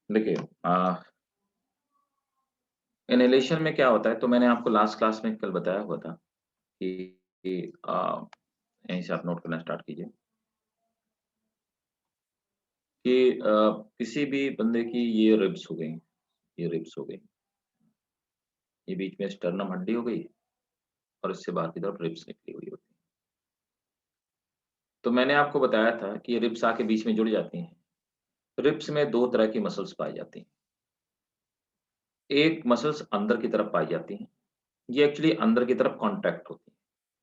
देखिए इनहेलेशन में क्या होता है, तो मैंने आपको लास्ट क्लास में कल बताया हुआ था कि यहीं से आप नोट करना स्टार्ट कीजिए कि किसी भी बंदे की ये रिब्स हो गई, ये रिब्स हो गई, ये बीच में स्टर्नम हड्डी हो गई और इससे बाहर की तरफ रिब्स निकली हुई होती है। तो मैंने आपको बताया था कि ये रिब्स आके बीच में जुड़ जाती हैं। रिब्स में 2 तरह की मसल्स पाई जाती हैं। एक मसल्स अंदर की तरफ पाई जाती हैं, ये एक्चुअली अंदर की तरफ कॉन्ट्रैक्ट होती हैं,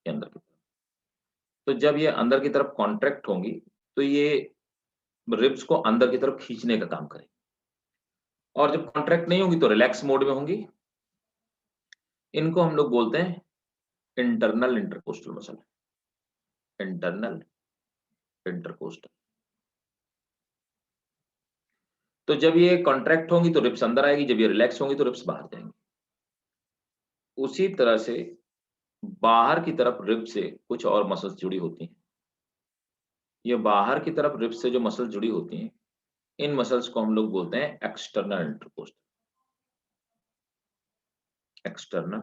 ये अंदर की तरफ। तो जब ये अंदर की तरफ कॉन्ट्रैक्ट होंगी, तो ये रिब्स को अंदर की तरफ खींचने का काम करें और जब कॉन्ट्रैक्ट नहीं होंगी तो रिलैक्स मोड में होंगी। इनको हम लोग बोलते हैं internal intercostal muscle, internal intercostal. तो जब ये कॉन्ट्रैक्ट होंगी तो रिब्स अंदर आएगी, जब ये रिलैक्स होंगी तो रिब्स बाहर जाएंगी। उसी तरह से बाहर की तरफ रिब से कुछ और मसल्स जुड़ी होती हैं। ये बाहर की तरफ रिब से जो मसल जुड़ी होती हैं, इन मसल्स को हम लोग बोलते हैं external intercostal, external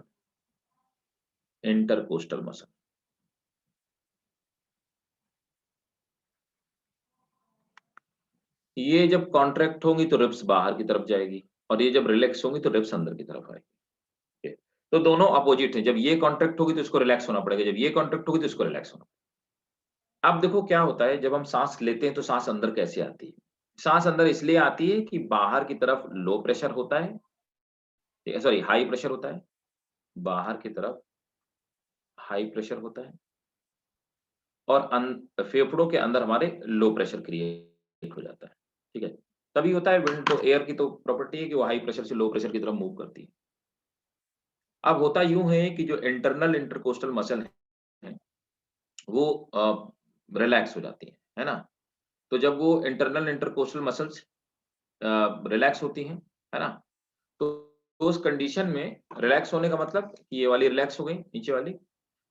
intercostal muscle. ये जब कॉन्ट्रैक्ट होंगी तो रिब्स बाहर की तरफ जाएगी और ये जब रिलैक्स होंगी तो रिब्स अंदर की तरफ आएगी। ठीक है। तो दोनों अपोजिट हैं, जब ये कॉन्ट्रैक्ट होगी तो इसको रिलैक्स होना पड़ेगा, जब ये कॉन्ट्रैक्ट होगी तो इसको रिलैक्स होना पड़ेगा। अब देखो क्या होता है, जब हम सांस लेते हैं तो सांस अंदर कैसे आती है? सांस अंदर इसलिए आती है कि बाहर की तरफ लो प्रेशर होता है, सॉरी हाई प्रेशर होता है, बाहर की तरफ हाई प्रेशर होता है और फेफड़ों के अंदर हमारे लो प्रेशर क्रिएट हो जाता है। ठीक है। तभी होता है विंड, तो एयर की तो प्रॉपर्टी है कि वो हाई प्रेशर से लो प्रेशर की तरफ मूव करती है। अब होता यूँ है कि जो इंटरनल इंटरकोस्टल मसल है, वो रिलैक्स हो जाती है ना? तो जब वो इंटरनल इंटरकोस्टल मसल्स रिलैक्स होती हैं, है ना? तो उस कंडीशन में रिलैक्स होने का मतलब कि ये वाली रिलैक्स हो गई, नीचे वाली,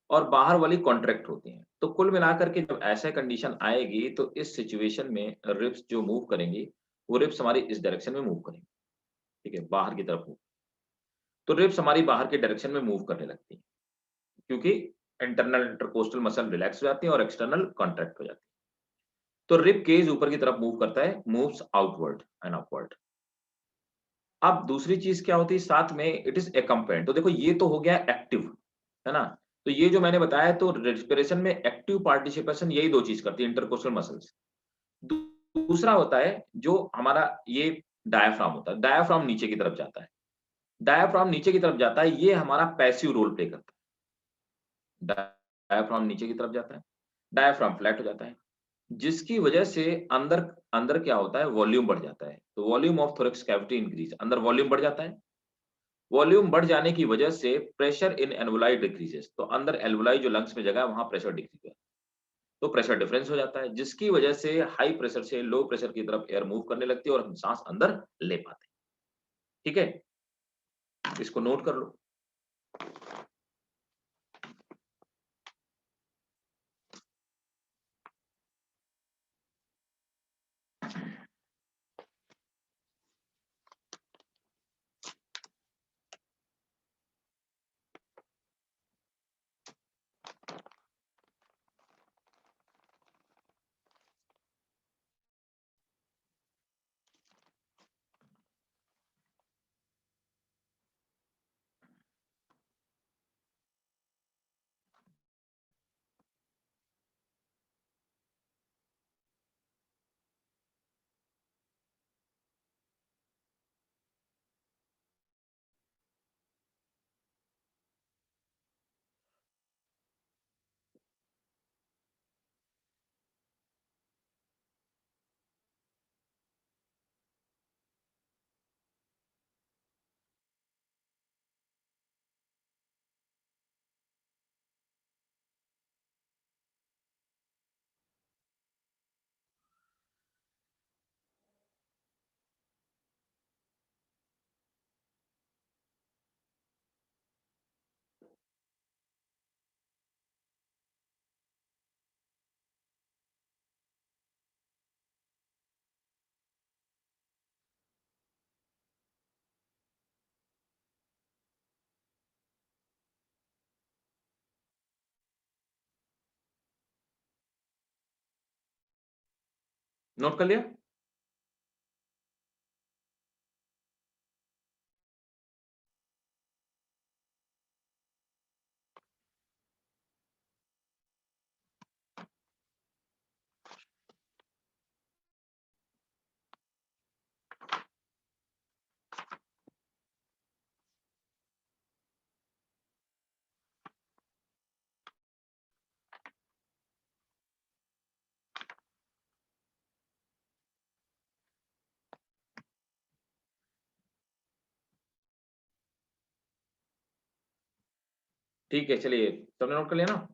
और बाहर वाली कॉन्ट्रैक्ट होती हैं। तो कुल मिलाकर के जब ऐसा कंडीशन आएगी, तो इस सिचुएशन में रिब्स जो मूव करेंगी, वो रिब्स हमारी इस डायरेक्शन में मूव करेंगी, ठीक है? बाहर की तरफ मूव। तो रिब्स हमारी बाहर के डायरेक्शन में मूव करने लगती हैं, क्योंकि इंटरनल इंटरकोस्टल मसल रिलैक्स हो जाती है और एक्सटर्नल कॉन्ट्रैक्ट हो जाती है। तो रिब केज ऊपर की तरफ मूव करता है, मूव्स आउटवर्ड एंड अपवर्ड। अब दूसरी चीज़ क्या होती है साथ में, इट इज़ एक्कम्पेन्ड। तो देखो ये तो हो गया एक्टिव, है ना? तो ये जो मैंने बताया, तो रेस्पिरेशन में एक्टिव पार्टिसिपेशन यही 2 चीज़ करती है, इंटरकोस्टल मसल्स। दू दूसरा होता है जो हमारा ये डायाफ्राम होता है, डायाफ्राम नीचे की तरफ जाता है। डायाफ्राम नीचे की तरफ जाता है, ये हमारा पैसिव रोल प्ले करता है। डायाफ्राम नीचे की तरफ जाता है, डायाफ्राम फ्लैट हो जाता है, जिसकी वजह से अंदर अंदर क्या होता है, वॉल्यूम बढ़ जाता है। तो volume of thorax cavity increase, अंदर वॉल्यूम बढ़ जाता है। वॉल्यूम बढ़ जाने की वजह से प्रेशर इन एल्वोलाई डिक्रीजेस, तो अंदर एल्वोलाई जो लंग्स में जगह है वहाँ प्रेशर डिक्रीज़ है। तो प्रेशर डिफरेंस हो जाता है, जिसकी वजह से हाई प्रेशर से लो प्रेशर की तरफ एयर मूव करने लगती है और हम साँस अंदर ले पाते हैं। ठीक है? इसको नोट कर लो। नोट कर लिया? ठीक है, चलिए, सबने नोट कर लिया ना?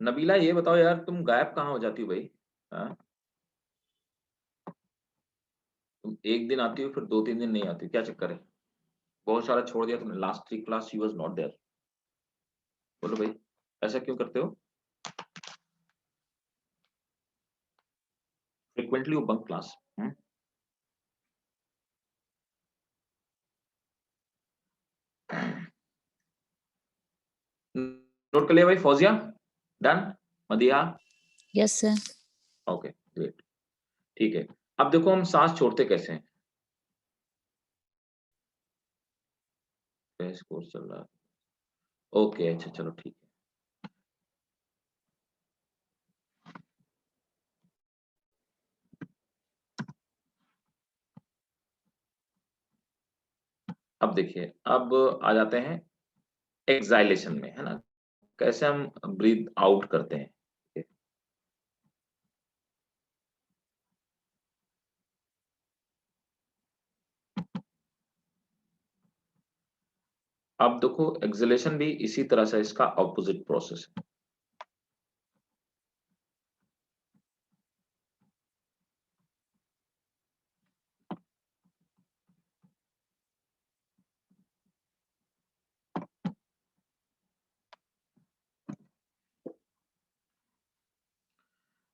नबीला ये बताओ यार, तुम गायब कहाँ हो जाती हो भाई? हाँ? तुम एक दिन आती हो, फिर 2-3 दिन नहीं आती हो, क्या चक्कर है? बहुत सारा छोड़ दिया तुमने, last 3 class she was not there. बोलो भाई, ऐसा क्यों करते हो? Frequently you bunk class. Note कर लिया भाई? Fauzia done? Madiha? Yes sir. Okay, great. ठीक है, अब देखो हम सांस छोड़ते कैसे हैं। टेस्ट कोर्स चल रहा है। ओके, अच्छा चलो ठीक है। अब देखिए, अब आ जाते हैं एक्साइलेशन में, है ना? कैसे हम ब्रीथ आउट करते हैं। ठीक है? अब देखो एक्सलेशन भी इसी तरह से इसका ऑपोजिट प्रोसेस है।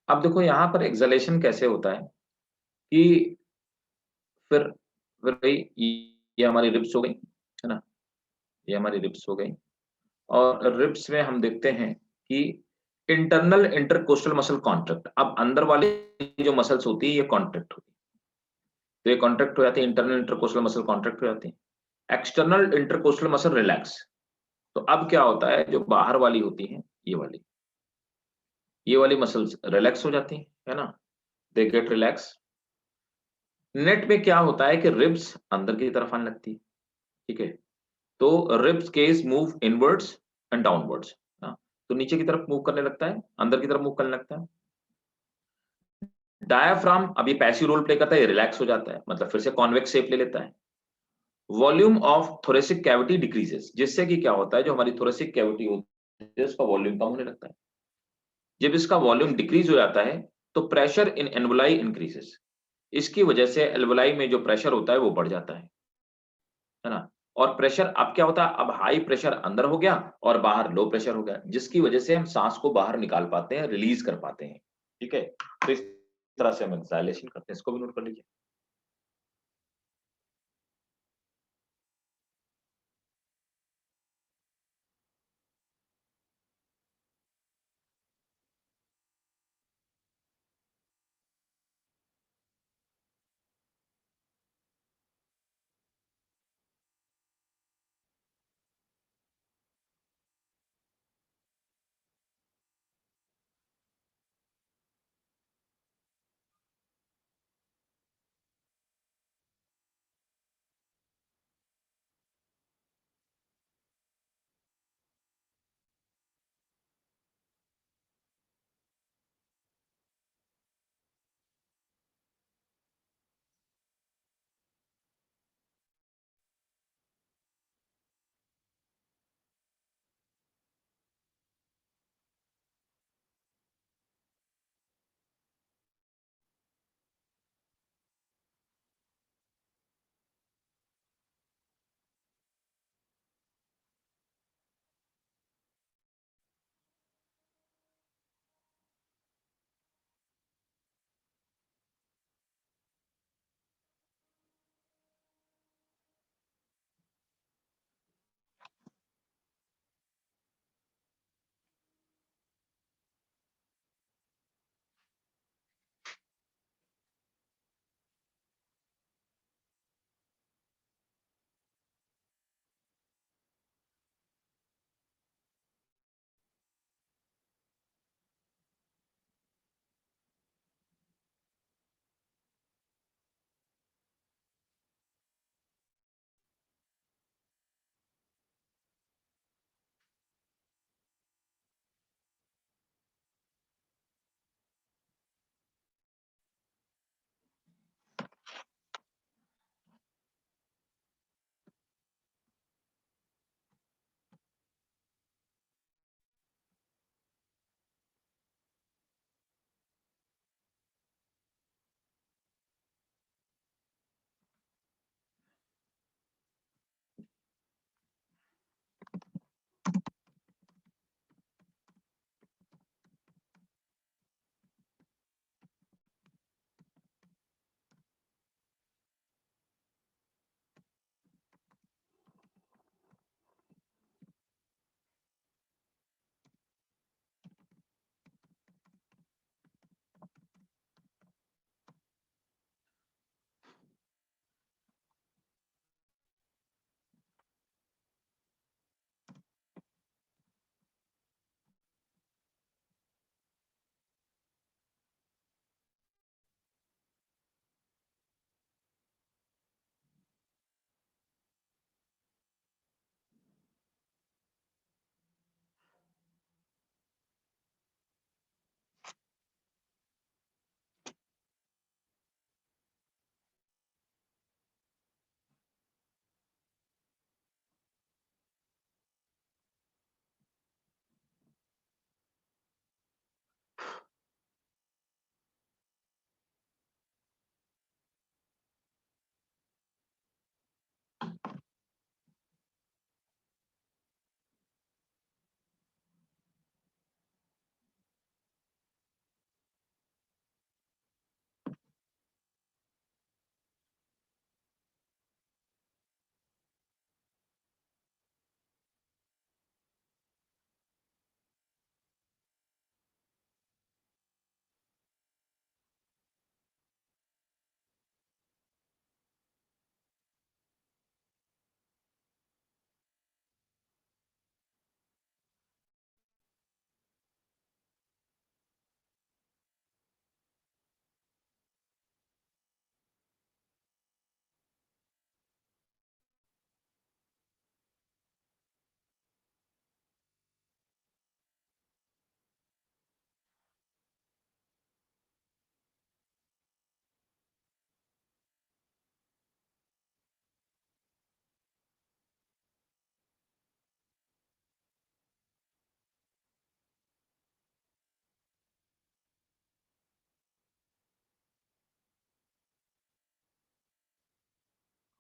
अब देखो यहाँ पर एक्सलेशन कैसे होता है कि फिर फिर भाई ये हमारी रिब्स हो गई, है ना? ये हमारी रिब्स हो गई और रिब्स में हम देखते हैं कि इंटरनल इंटरकोस्टल मसल कॉन्ट्रैक्ट। अब अंदर वाली जो मसल्स होती है ये कॉन्ट्रैक्ट होती है, तो ये कॉन्ट्रैक्ट हो जाती है, इंटरनल इंटरकोस्टल मसल कॉन्ट्रैक्ट हो जाती है। External intercostal muscle relax. तो अब क्या होता है, जो बाहर वाली होती है ये वाली मसल्स रिलैक्स हो जाती है ना? They get relax. नेट में क्या होता है कि रिब्स अंदर की तरफ आने लगती है। ठीक है? तो ribs case move inwards and downwards. हाँ, तो नीचे की तरफ मूव करने लगता है, अंदर की तरफ मूव करने लगता है। डायाफ्राम अब ये पैसिव रोल प्ले करता है, ये रिलैक्स हो जाता है, मतलब फिर से कॉन्वेक्स शेप ले लेता है। Volume of thoracic cavity decreases, जिससे कि क्या होता है, जो हमारी थोरेसिक कैविटी होती है उसका वॉल्यूम कम होने लगता है। जब इसका वॉल्यूम डिक्रीज हो जाता है तो प्रेशर इन एल्वुलाई इंक्रीजेस। इसकी वजह से एल्वुलाई में जो प्रेशर होता है वो बढ़ जाता है ना? और प्रेशर अब क्या होता है, अब हाई प्रेशर अंदर हो गया और बाहर लो प्रेशर हो गया, जिसकी वजह से हम सांस को बाहर निकाल पाते हैं, रिलीज कर पाते हैं। ठीक है? तो इस तरह से हम एक्सहालेशन करते हैं, इसको भी नोट कर लीजिए।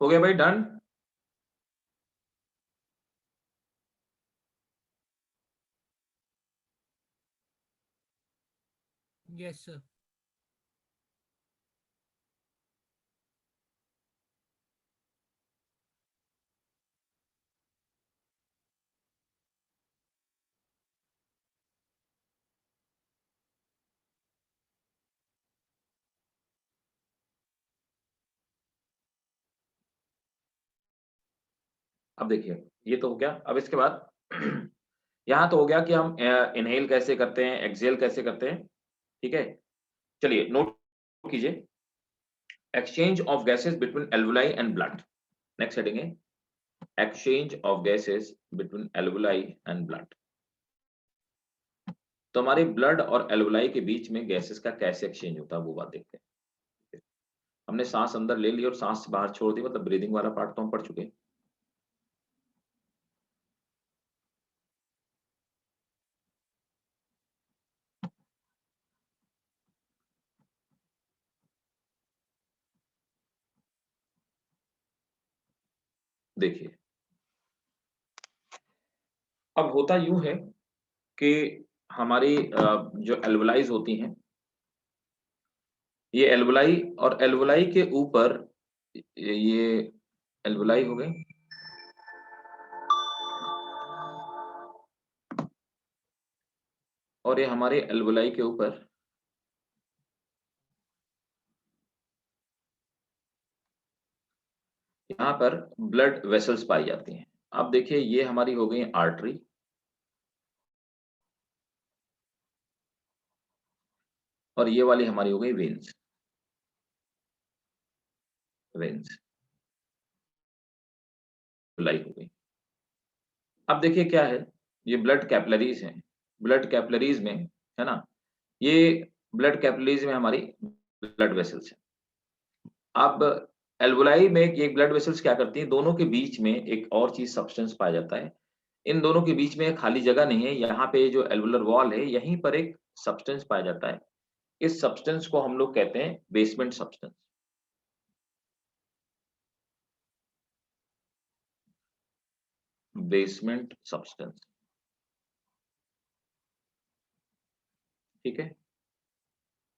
हो गया भाई, डन। Yes sir. अब देखिए, ये तो हो गया। अब इसके बाद यहाँ तो हो गया कि हम इनहेल कैसे करते हैं, एक्सहेल कैसे करते हैं, ठीक है। चलिए नोट कीजिए, exchange of gases between alveoli and blood. Next heading है exchange of gases between alveoli and blood. तो हमारे ब्लड और एल्वुलाई के बीच में गैसेस का कैसे एक्सचेंज होता है वो बात देखते हैं। हमने सांस अंदर ले ली और सांस बाहर छोड़ दी, मतलब ब्रीदिंग वाला पार्ट तो हम पढ़ चुके हैं। देखिए, अब होता यूं है कि हमारी जो एल्वुलाइज होती हैं, ये एल्वुलाई और एल्वुलाई के ऊपर ये एल्वुलाई हो गई, और ये हमारे एल्वुलाई के ऊपर यहाँ पर ब्लड वेसल्स पाई जाती हैं। अब देखिए, ये हमारी हो गई आर्टरी, और ये वाली हमारी हो गई वेन्स। वेन्स एल्वुलाई हो गई। अब देखिए क्या है, ये ब्लड कैपिलरीज हैं। ब्लड कैपिलरीज में, है ना, ये ब्लड कैपिलरीज में हमारी ब्लड वेसल्स हैं। अब एल्वुलाई में ये ब्लड वेसल्स क्या करती हैं, दोनों के बीच में एक और चीज़ सब्सटेंस पाया जाता है। इन दोनों के बीच में खाली जगह नहीं है, यहाँ पे जो एल्वुलर वॉल है, यहीं पर एक सब्सटेंस पाया जाता है। इस सब्सटेंस को हम लोग कहते हैं बेसमेंट सब्सटेंस। बेसमेंट सब्सटेंस, ठीक है।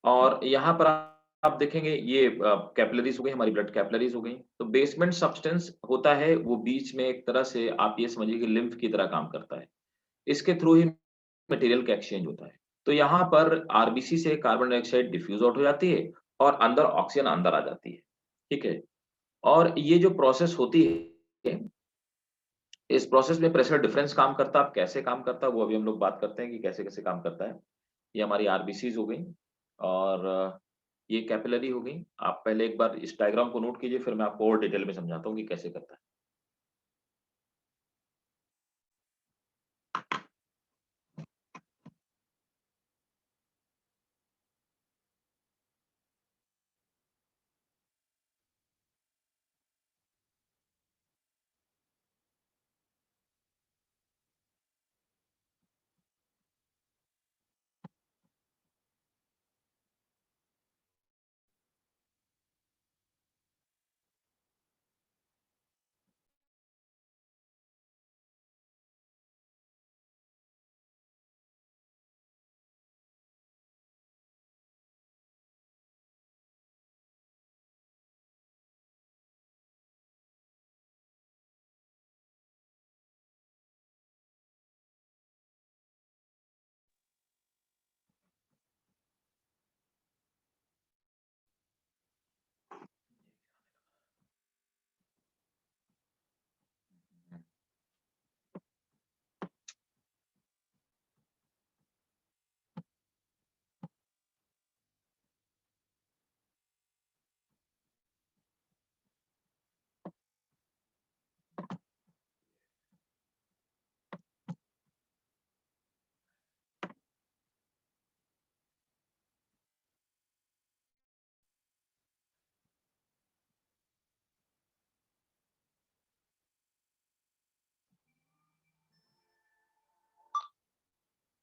और यहाँ पर आप देखेंगे ये कैपिलरीज़ हो गई, हमारी ब्लड कैपिलरीज़ हो गई। तो बेसमेंट सब्सटेंस होता है, वो बीच में एक तरह से आप ये समझिए कि लिम्फ की तरह काम करता है। इसके थ्रू ही मटेरियल का एक्सचेंज होता है। तो यहाँ पर आरबीसी से कार्बन डाइऑक्साइड डिफ्यूज़ आउट हो जाती है और अंदर ऑक्सीजन अंदर आ जाती है, ठीक है। और ये जो प्रोसेस होती है, इस प्रोसेस में प्रेशर डिफरेंस काम करता है। अब कैसे काम करता है वो अभी हम लोग बात करते हैं कि कैसे-कैसे काम करता है। ये हमारी आरबीसीज़ हो गई, और ये कैपिलरी हो गई। आप पहले एक बार इस डायग्राम को नोट कीजिए, फिर मैं आपको और डिटेल में समझाता हूँ कि कैसे करता है।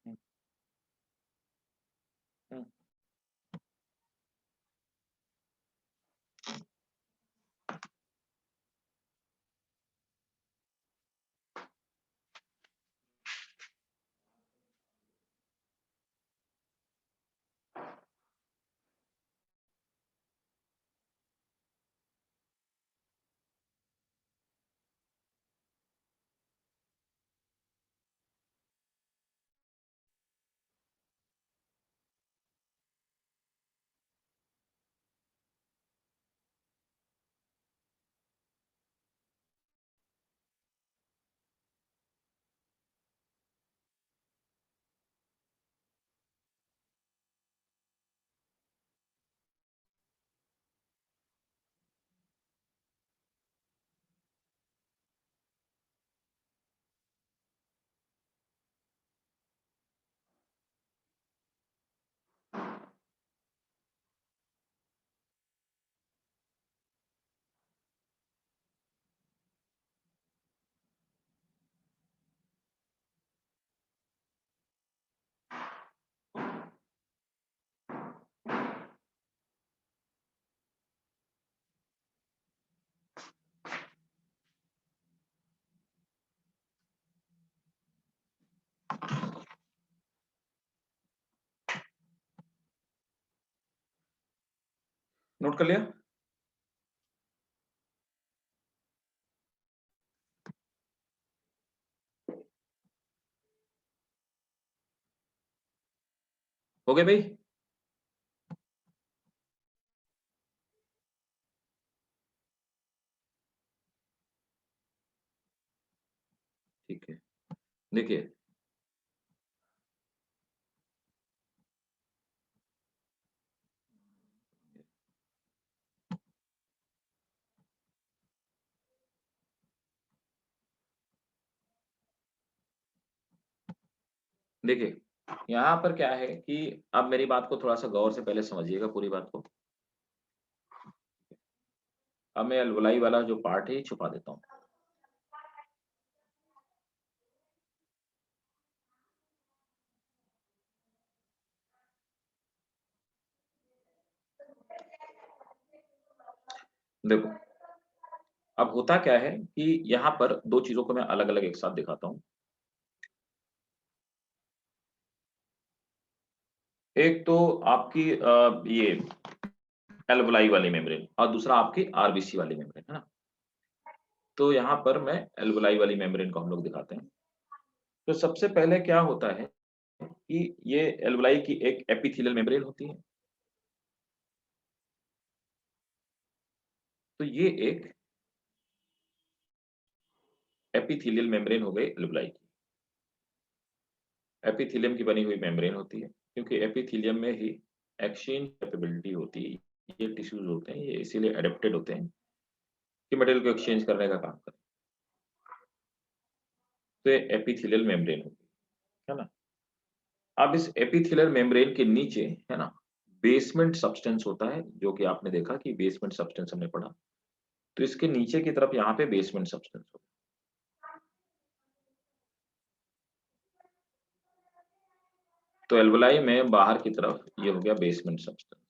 हुँ, हुँ। नोट कर लिया? हो गया भाई? ठीक है। देखिए, देखिए, यहाँ पर क्या है कि अब मेरी बात को थोड़ा-सा गौर से पहले समझिएगा पूरी बात को। अब मैं अलवलाई वाला जो पार्ट है ये छुपा देता हूँ। देखो, अब होता क्या है कि यहाँ पर 2 चीज़ों को मैं अलग-अलग एक साथ दिखाता हूँ। एक तो आपकी ये एल्वलाई वाली मेम्ब्रेन और दूसरा आपकी आरबीसी वाली मेम्ब्रेन, है ना? तो यहाँ पर मैं एल्वलाई वाली मेम्ब्रेन को हम लोग दिखाते हैं। तो सबसे पहले क्या होता है कि ये एल्वलाई की एक एपिथेलियल मेम्ब्रेन होती है। तो ये एक एपिथेलियल मेम्ब्रेन हो गई एल्वलाई की। एपिथेलियम की बनी हुई मेम्ब्रेन होती है, क्योंकि एपिथेलियम में ही एक्सचेंज कैपेबिलिटी होती है। ये टिश्यूज़ होते हैं, ये इसीलिए एडैप्टेड होते हैं कि मटेरियल को एक्सचेंज करने का काम करें। तो ये एपिथेलियल मेम्ब्रेन होगी, है ना? अब इस एपिथेलियल मेम्ब्रेन के नीचे, है ना, बेसमेंट सब्सटेंस होता है, जो कि आपने देखा कि बेसमेंट सब्सटेंस हमने पढ़ा। तो इसके नीचे की तरफ यहाँ पे बेसमेंट सब्सटेंस होगा। तो एल्वलाई में बाहर की तरफ ये हो गया बेसमेंट सब्सटेंस।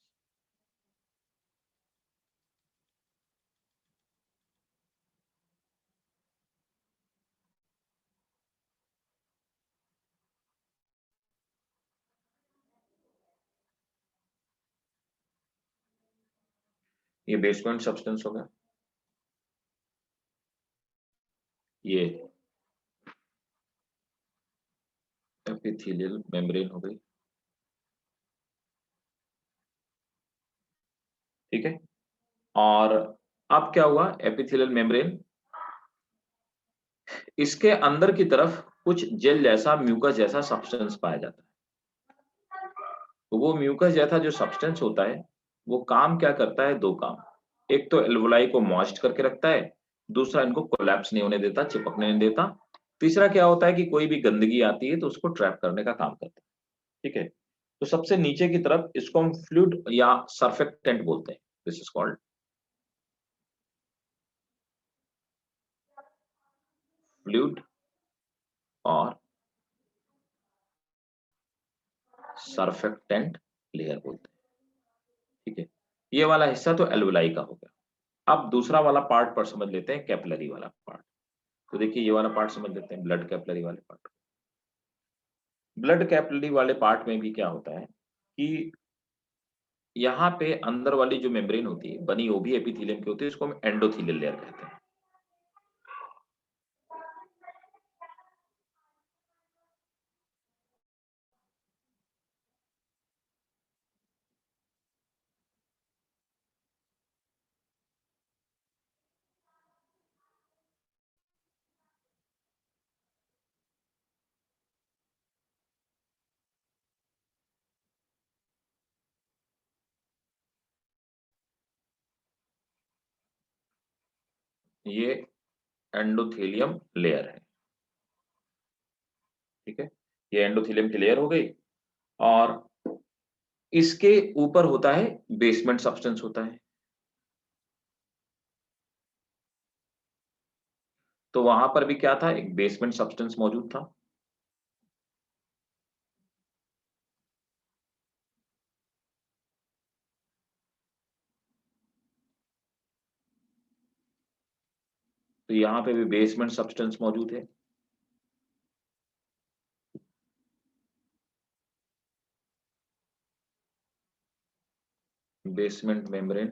ये बेसमेंट सब्सटेंस हो गया। ये एपिथेलियल मेम्ब्रेन हो गई, ठीक है? और अब क्या हुआ एपिथेलियल मेम्ब्रेन, इसके अंदर की तरफ कुछ जेल जैसा, म्यूकस जैसा सब्सटेंस पाया जाता है। तो वो म्यूकस जैसा जो सब्सटेंस होता है, वो काम क्या करता है? 2 काम। एक तो एल्वुलाई को मॉइस्ट करके रखता है, दूसरा इनको कोलैप्स नहीं होने देता, चिपकने नहीं देता। तीसरा क्या होता है कि कोई भी गंदगी आती है तो उसको ट्रैप करने का काम करता है, ठीक है? तो सबसे नीचे की तरफ इसको हम फ्लूइड या सर्फेक्टेंट बोलते हैं। दिस इज़ कॉल्ड फ्लूइड और सर्फेक्टेंट लेयर बोलते हैं, ठीक है? ये वाला हिस्सा तो एल्वुलाई का हो गया। अब दूसरा वाला पार्ट पर समझ लेते हैं, कैपिलरी वाला पार्ट। तो देखिए ये वाला पार्ट समझ लेते हैं, ब्लड कैपिलरी वाले पार्ट। ब्लड कैपिलरी वाले पार्ट में भी क्या होता है कि यहाँ पे अंदर वाली जो मेम्ब्रेन होती है, बनी वो भी एपिथेलियम की होती है, इसको हम एंडोथेलियल लेयर कहते हैं। ये एंडोथेलियम लेयर है, ठीक है? ये एंडोथेलियम की लेयर हो गई और इसके ऊपर होता है बेसमेंट सब्सटेंस होता है। तो वहां पर भी क्या था? एक बेसमेंट सब्सटेंस मौजूद था। तो यहाँ पे भी बेसमेंट सब्सटेंस मौजूद है। बेसमेंट मेम्ब्रेन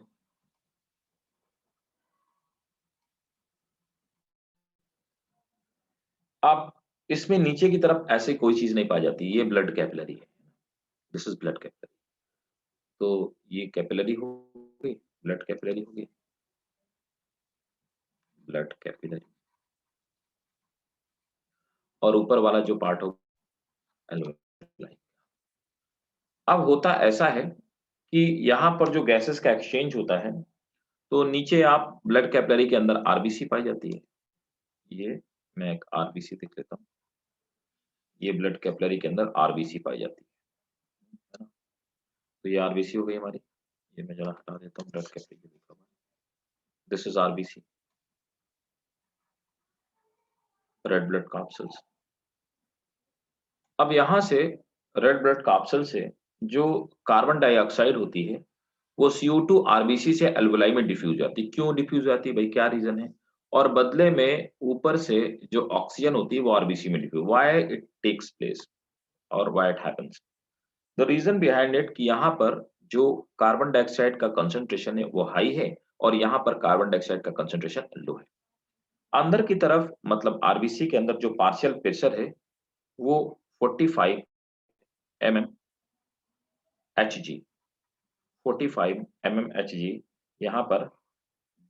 इसमें नीचे की तरफ ऐसी कोई चीज़ नहीं पाई जाती, ये ब्लड कैपिलरी है। This is blood capillary. तो ये कैपिलरी हो गई, ब्लड कैपिलरी हो गई, ब्लड कैपिलरी और ऊपर वाला जो पार्ट हो एल्वेओलाई। अब होता ऐसा है कि यहाँ पर जो गैसेज़ का एक्सचेंज होता है, तो नीचे आप ब्लड कैपिलरी के अंदर आरबीसी पाई जाती है। ये मैं एक आरबीसी लिख लेता हूँ। ये ब्लड कैपिलरी के अंदर आरबीसी पाई जाती है ना? तो ये आरबीसी हो गई हमारी। ये मैं ज़रा हटा देता हूँ ब्लड कैपिलरी लिखा हुआ है। This is RBC, red blood corpuscles. अब यहाँ से रेड ब्लड कार्पसेल से जो कार्बन डाइऑक्साइड होती है, वो CO2 आरबीसी से एल्वेओलाई में डिफ्यूज़ जाती है। क्यों डिफ्यूज़ जाती है भई, क्या रीज़न है? और बदले में ऊपर से जो ऑक्सीजन होती है वो आरबीसी में diffuse, why it takes place और why it happens? The reason behind it कि यहाँ पर जो कार्बन डाइऑक्साइड का कंसंट्रेशन है वो हाई है और यहाँ पर कार्बन डाइऑक्साइड का कंसंट्रेशन लो है। अंदर की तरफ मतलब आरबीसी के अंदर जो पार्शियल प्रेशर है वो 45 एमएम एचजी, 45 एमएम एचजी यहाँ पर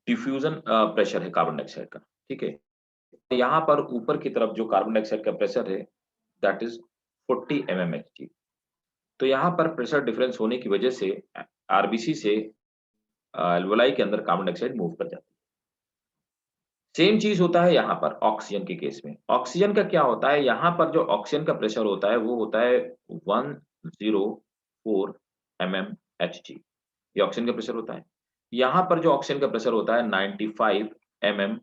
डिफ्यूजन प्रेशर है कार्बन डाइऑक्साइड का, ठीक है? यहाँ पर ऊपर की तरफ जो कार्बन डाइऑक्साइड का प्रेशर है दैट इज़ 40 एमएम एचजी। तो यहाँ पर प्रेशर डिफरेंस होने की वजह से आरबीसी से एल्वेओलाई के अंदर कार्बन डाइऑक्साइड मूव कर जाती है। सेम चीज़ होता है यहाँ पर ऑक्सीजन के केस में। ऑक्सीजन का क्या होता है, यहाँ पर जो ऑक्सीजन का प्रेशर होता है वो होता है 104 एमएम एचजी। ये ऑक्सीजन का प्रेशर होता है। यहाँ पर जो ऑक्सीजन का प्रेशर होता है 95 एमएम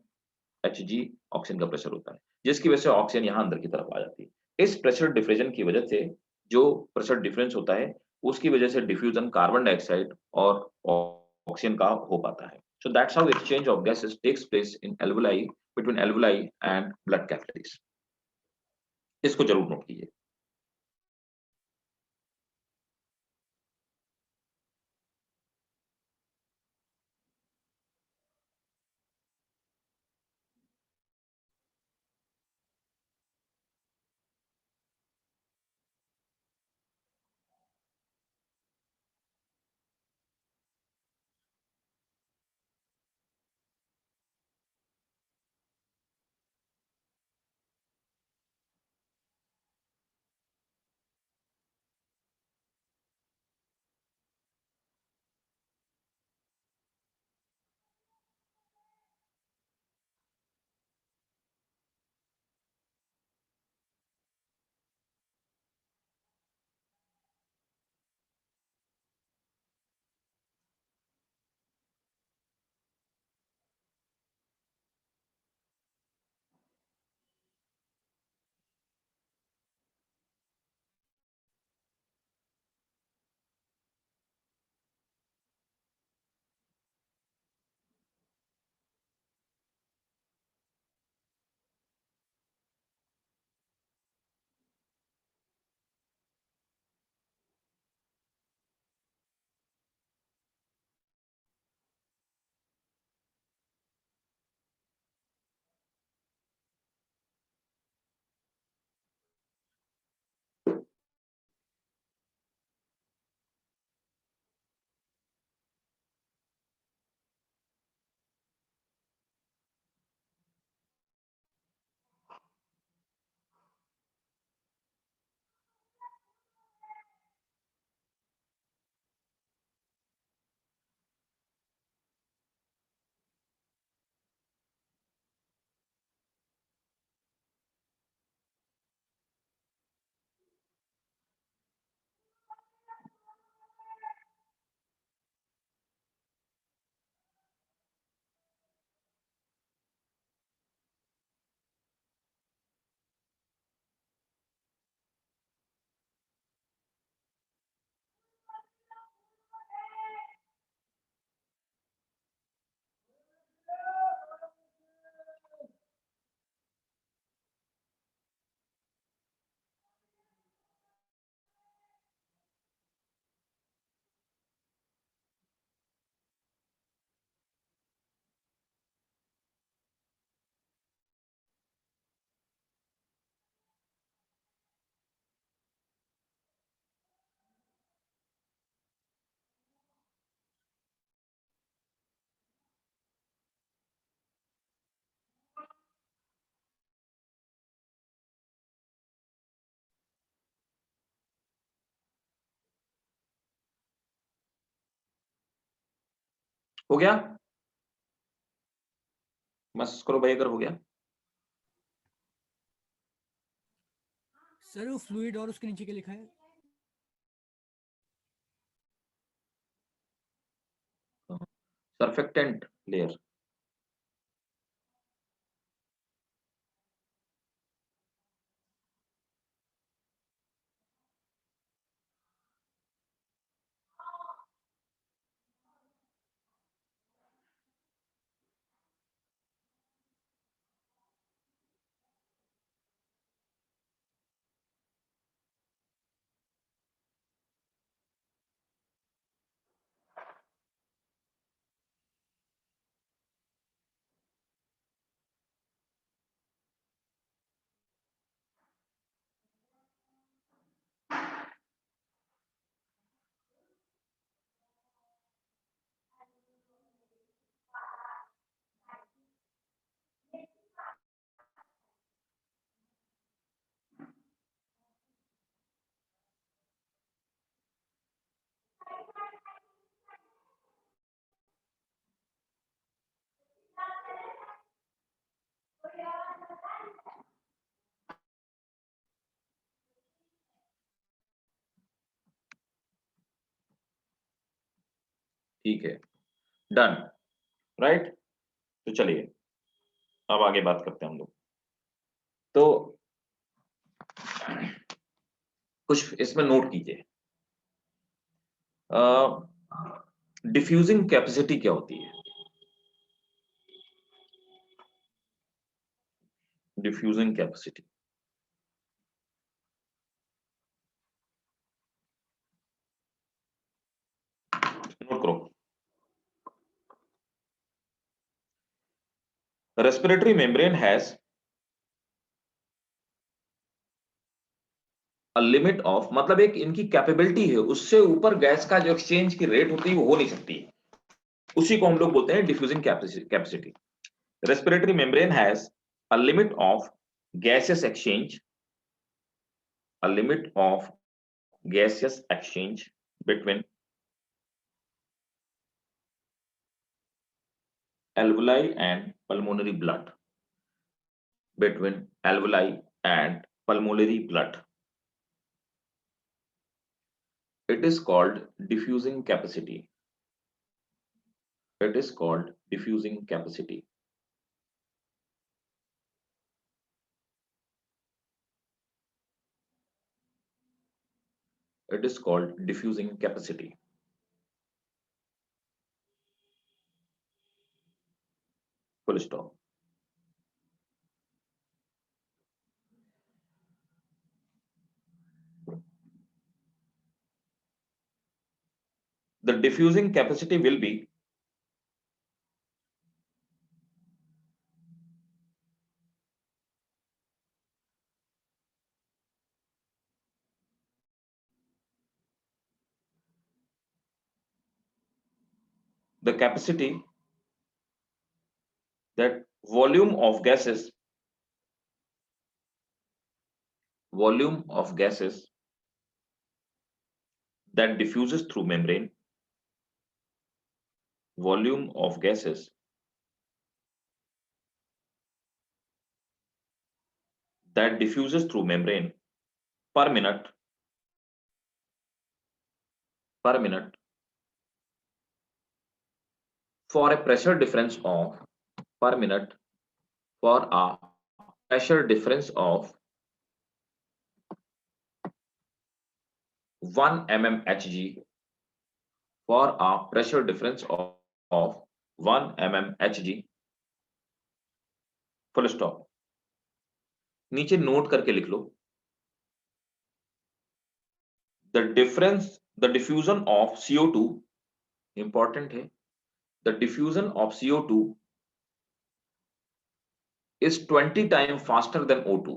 एचजी ऑक्सीजन का प्रेशर होता है, जिसकी वजह से ऑक्सीजन यहाँ अंदर की तरफ आ जाती है। इस प्रेशर डिफरेंस की वजह से जो प्रेशर डिफरेंस होता है, उसकी वजह से डिफ्यूजन कार्बन डाइऑक्साइड और ऑक्सीजन का हो पाता है। So that's how exchange of gases takes place in alveoli between alveoli and blood capillaries. इसको जरूर नोट कीजिए। हो गया? मैसेज करो भाई अगर हो गया। सर वो फ्लूइड और उसके नीचे क्या लिखा है? Surfactant layer. ठीक है, डन, राइट। तो चलिए अब आगे बात करते हैं हम लोग। तो कुछ इसमें नोट कीजिए। डिफ्यूजिंग कैपेसिटी क्या होती है? डिफ्यूजिंग कैपेसिटी, नोट करो। Respiratory membrane has a limit of, मतलब एक इनकी कैपेबिलिटी है, उससे ऊपर गैस का जो एक्सचेंज की रेट होती है वो हो नहीं सकती है। उसी को हम लोग बोलते हैं diffusing capacity. Respiratory membrane has a limit of gaseous exchange, a limit of gaseous exchange between alveoli and pulmonary blood, between alveoli and pulmonary blood. It is called diffusing capacity. It is called diffusing capacity. It is called diffusing capacity. Full stop. The diffusing capacity will be the capacity, that volume of gases that diffuses through membrane, volume of gases that diffuses through membrane per minute for a pressure difference of per minute for a pressure difference of 1 mmHg, for a pressure difference of 1 mmHg, full stop. नीचे note करके लिख लो, the diffusion of CO2, important है, the diffusion of CO2 is 20 times faster than O2.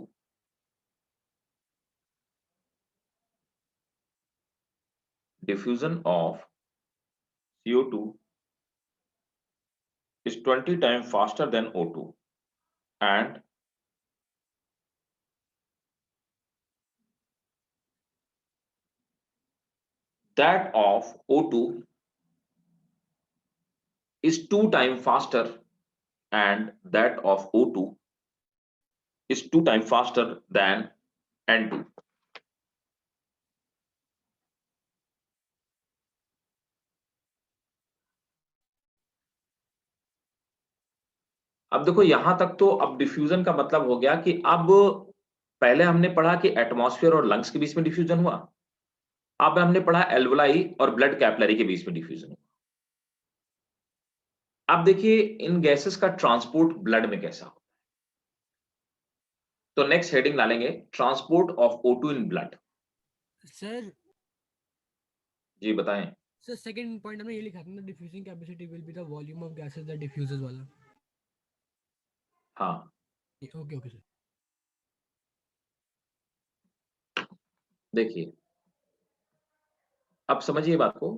Diffusion of CO2 is 20 times faster than O2, and that of O2 is 2 times faster and that of O2 is 2 times faster than N2. अब देखो यहां तक तो अब diffusion का मतलब हो गया कि अब पहले हमने पढ़ा कि एटमॉस्फेयर और लंग्स के बीच में डिफ्यूजन हुआ, अब हमने पढ़ा एल्वुलाई और ब्लड कैपिलरी के बीच में डिफ्यूजन हुआ। अब देखिए इन गैसेस का ट्रांसपोर्ट ब्लड में कैसा होता है। तो नेक्स्ट हेडिंग डालेंगे transport of O2 in blood. Sir ji बताएं। सर सेकंड पॉइंट हमने ये लिखा था ना, diffusing capacity will be the volume of gases that diffuses वाला। हाँ ओके ओके सर। देखिए अब समझिए बात को।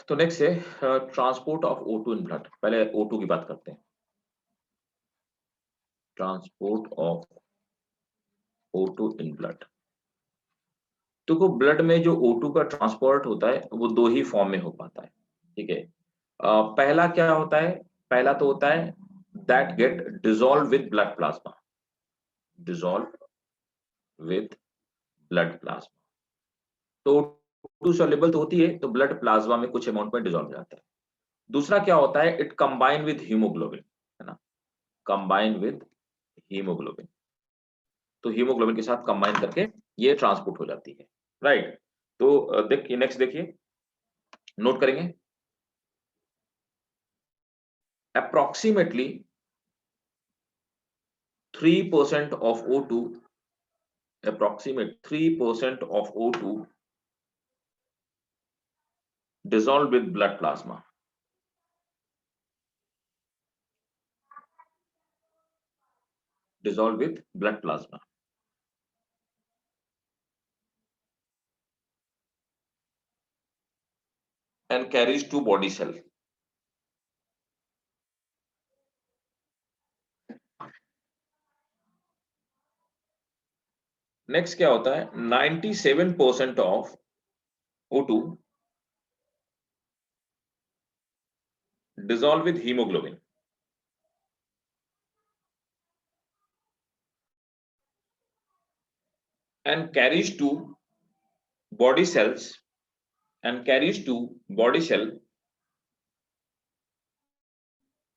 तो नेक्स्ट है transport of O2 in blood. पहले O2 की बात करते हैं। Transport of O2 in blood. तो ब्लड में जो O2 का ट्रांसपोर्ट होता है वो दो ही फॉर्म में हो पाता है, ठीक है। पहला क्या होता है, पहला तो होता है that get dissolve with blood plasma, dissolve with blood plasma. तो O2 सॉल्युबल तो होती है, तो ब्लड प्लाज्मा में कुछ अमाउंट में डिसॉल्व हो जाता है। दूसरा क्या होता है, इट कंबाइन विद हीमोग्लोबिन, है ना, कंबाइन विद हीमोग्लोबिन। तो हीमोग्लोबिन के साथ कंबाइन करके ये ट्रांसपोर्ट हो जाती है, राइट। तो देखिए नेक्स्ट देखिए, नोट करेंगे approximately 3% of O2, approximate 3% of O2 dissolved with blood plasma. Dissolved with blood plasma. And carries to body cell. Next क्या होता है, 97% of O2 dissolved with hemoglobin. And carries to body cells, and carries to body cell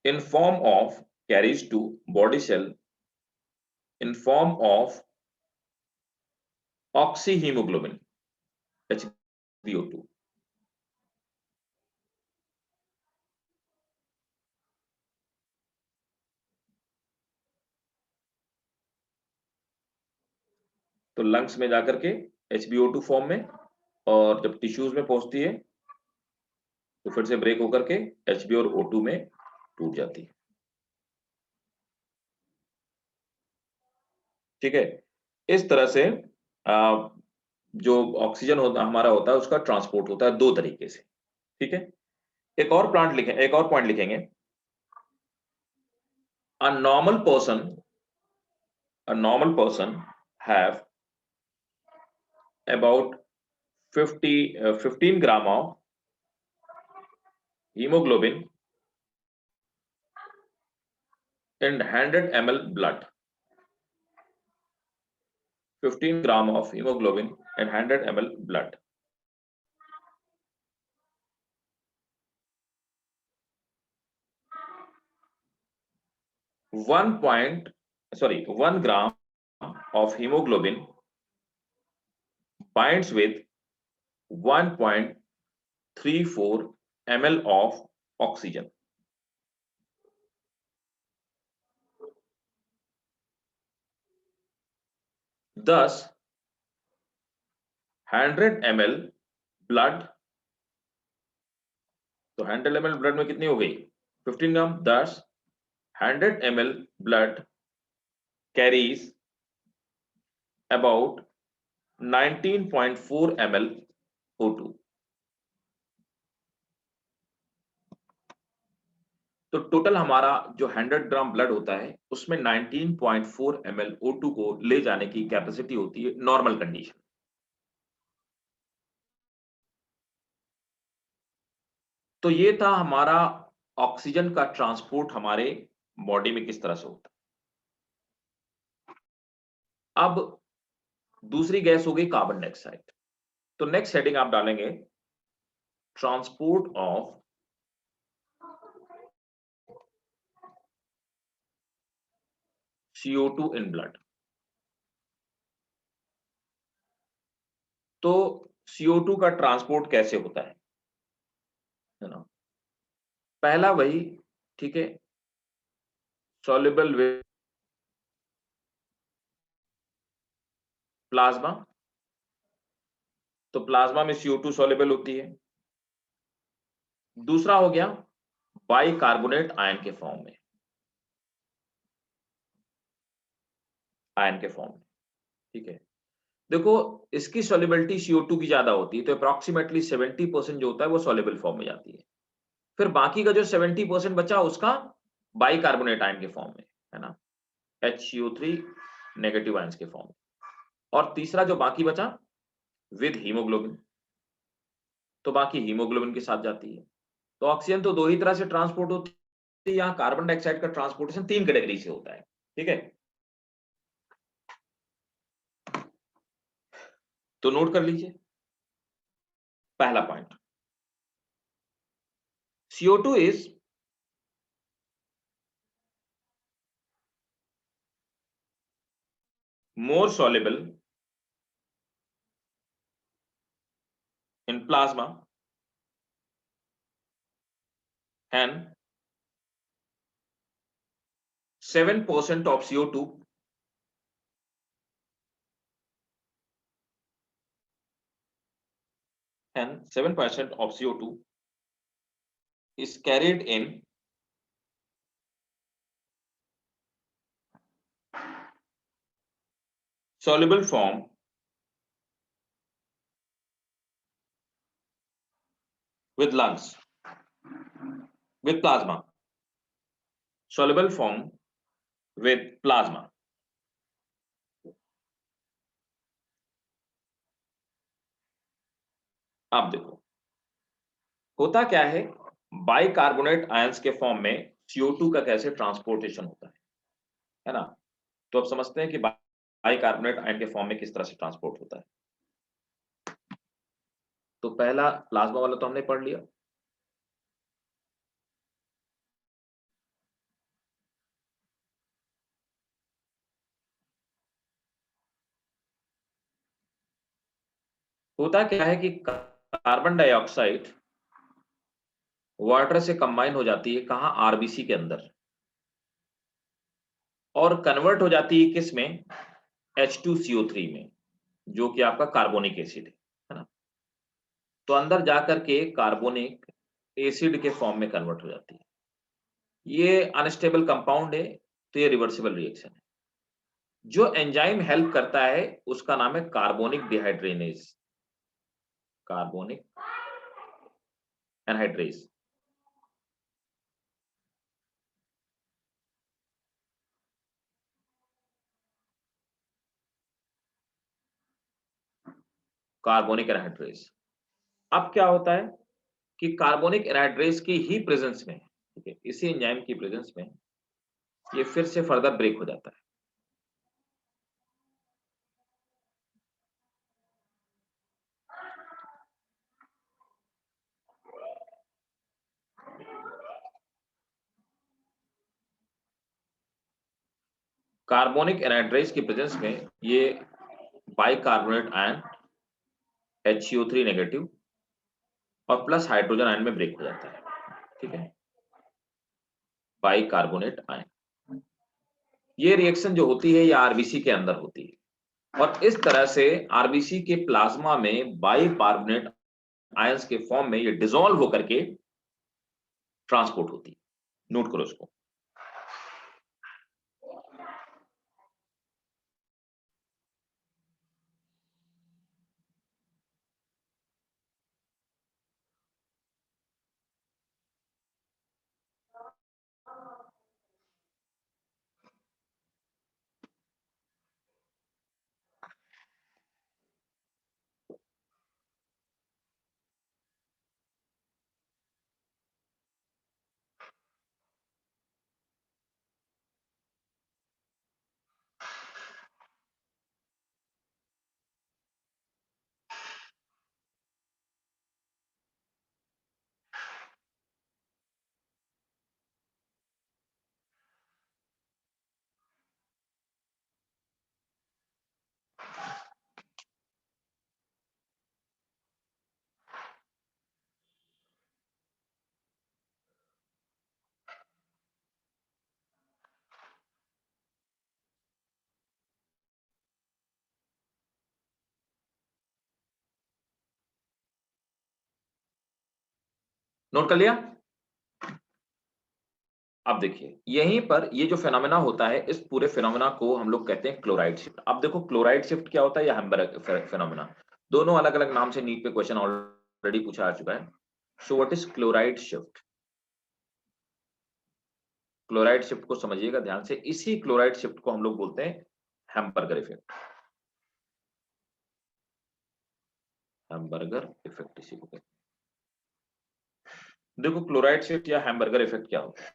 in form of, carries to body cell in form of oxyhemoglobin, HbO2. तो lungs में जाकर के HbO2 form में, और जब टिश्यूज में पहुंचती है तो फिर से ब्रेक होकर के Hb और O2 में टूट जाती है, ठीक है। इस तरह से जो ऑक्सीजन होता हमारा होता है उसका ट्रांसपोर्ट होता है दो तरीके से, ठीक है। एक और प्लांट लिखें, एक और पॉइंट लिखेंगे, a normal person have about 15 gram of hemoglobin in 100 ml blood. 15 gram of hemoglobin in 100 ml blood. One gram of hemoglobin binds with 1.34 ml of oxygen. Thus 100 ml blood, तो 100 ml blood में कितनी हो गई 15 ग्राम, thus 100 ml blood carries about 19.4 ml O2. तो total हमारा जो 100 ग्राम blood होता है उसमें 19.4 ml O2 को ले जाने की कैपेसिटी होती है नॉर्मल कंडीशन। तो ये था हमारा ऑक्सीजन का ट्रांसपोर्ट हमारे बॉडी में किस तरह से होता है। अब दूसरी गैस हो गई कार्बन डाइऑक्साइड। तो नेक्स्ट हेडिंग आप डालेंगे transport of CO2 in blood. तो CO2 का ट्रांसपोर्ट कैसे होता है ना। पहला वही, ठीक है, सॉल्युबल विद प्लाज्मा। तो प्लाज्मा में CO2 सॉल्युबल होती है। दूसरा हो गया बाइकार्बोनेट आयन के फॉर्म में, आयन के फॉर्म में, ठीक है। देखो इसकी सॉल्युबिलिटी CO2 की ज्यादा होती है, तो अप्रॉक्सीमेटली 70% जो होता है वो सॉल्युबल फॉर्म में जाती है। फिर बाकी का जो 70% बचा उसका बाइकार्बोनेट आयन के फॉर्म में, है ना, HCO3 नेगेटिव आयंस के फॉर्म में। और तीसरा जो बाकी बचा विद हीमोग्लोबिन, तो बाकी हीमोग्लोबिन के साथ जाती है। तो ऑक्सीजन तो दो ही तरह से ट्रांसपोर्ट होती है, यहाँ कार्बन डाइऑक्साइड का ट्रांसपोर्टेशन 3 कैटेगरी से होता है, ठीक है। तो नोट कर लीजिए पहला point, CO2 is more soluble in plasma and 7% of CO2 and 7% of CO2 is carried in soluble form with lungs, with plasma, soluble form with plasma। अब देखो होता क्या है, बाइकार्बोनेट आयंस के फॉर्म में CO2 का कैसे ट्रांसपोर्टेशन होता है ना। तो अब समझते हैं कि बाइकार्बोनेट आयन के फॉर्म में किस तरह से ट्रांसपोर्ट होता है। तो पहला प्लाज्मा वाला तो हमने पढ़ लिया। होता क्या है कि कार्बन डाइऑक्साइड वाटर से कंबाइन हो जाती है कहां, आरबीसी के अंदर, और कन्वर्ट हो जाती है किस में, H2CO3 में, जो कि आपका कार्बोनिक एसिड है ना। तो अंदर जाकर के कार्बोनिक एसिड के फॉर्म में कन्वर्ट हो जाती है। ये अनस्टेबल कंपाउंड है, तो ये रिवर्सिबल रिएक्शन है। जो एंजाइम हेल्प करता है उसका नाम है carbonic dehydrogenase, carbonic anhydrase. Carbonic anhydrase. अब क्या होता है कि कार्बोनिक एनहाइड्रेज की ही प्रेजेंस में, ठीक है, इसी एंजाइम की प्रेजेंस में ये फिर से फर्दर ब्रेक हो जाता है। कार्बोनिक एनहाइड्रेज की प्रेजेंस में ये बाइकार्बोनेट आयन HCO3 नेगेटिव और प्लस हाइड्रोजन आयन में ब्रेक हो जाता है, ठीक है, बाइकार्बोनेट आयन। ये रिएक्शन जो होती है ये आरबीसी के अंदर होती है, और इस तरह से आरबीसी के प्लाज्मा में बाइकार्बोनेट आयंस के फॉर्म में ये डिसॉल्व होकर के ट्रांसपोर्ट होती है। नोट करो इसको। नोट कर लिया? अब देखिए, यहीं पर ये जो फिनोमेना होता है, इस पूरे फिनोमेना को हम लोग कहते हैं क्लोराइड शिफ्ट। अब देखो क्लोराइड शिफ्ट क्या होता है या हैम्बर्ग फिनोमेना, दोनों अलग-अलग नाम से नीट पे क्वेश्चन ऑलरेडी पूछा आ चुका है। So what is chloride shift? Chloride shift को समझिएगा ध्यान से, इसी क्लोराइड शिफ्ट को हम लोग बोलते हैं हैम्बर्गर इफेक्ट। हैम्बर्गर इफेक्ट इसी को कहते हैं। देखो क्लोराइड शिफ्ट या हैम्बर्गर इफेक्ट क्या होता है?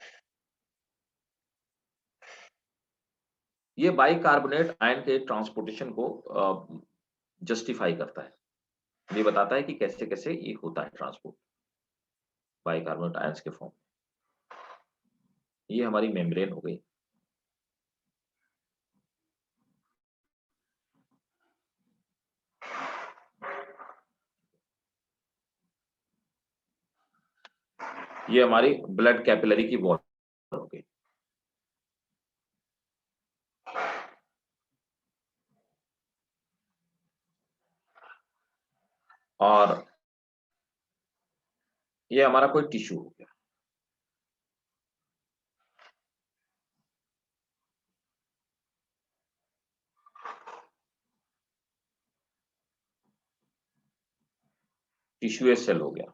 ये बाइकार्बोनेट आयन के ट्रांसपोर्टेशन को जस्टिफाई करता है। ये बताता है कि कैसे-कैसे ये होता है ट्रांसपोर्ट बाइकार्बोनेट आयंस के फॉर्म। ये हमारी मेम्ब्रेन हो गई। ये हमारी ब्लड कैपिलरी की वॉल हो गई। और ये हमारा कोई टिश्यू हो गया। टिश्यूएस सेल हो गया।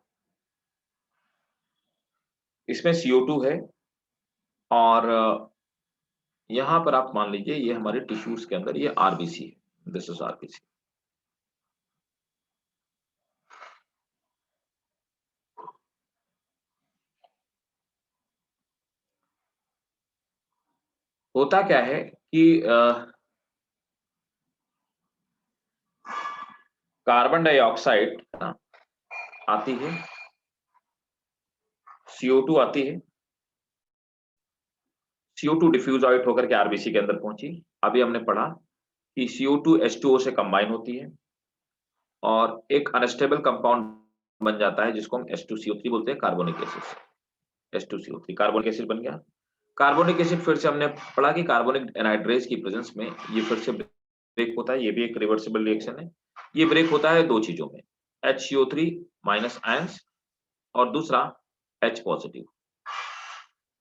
इसमें CO2 है और यहां पर आप मान लीजिए ये हमारे टिश्यूज के अंदर ये आरबीसी है। This is RBC. होता क्या है कि कार्बन डाइऑक्साइड आती है, CO2 आती है, CO2 डिफ्यूज आउट होकर के आरबीसी के अंदर पहुंची। अभी हमने पढ़ा कि CO2 H2O से कंबाइन होती है और एक अनस्टेबल कंपाउंड बन जाता है जिसको हम H2CO3 बोलते हैं, carbonic acid. H2CO3 carbonic acid बन गया। कार्बोनिक एसिड फिर से हमने पढ़ा कि कार्बोनिक एनहाइड्रेज की प्रेजेंस में ये फिर से ब्रेक होता है। ये भी एक रिवर्सिबल रिएक्शन है। ये ब्रेक होता है दो चीजों में, HCO3 माइनस आयंस और दूसरा H पॉजिटिव।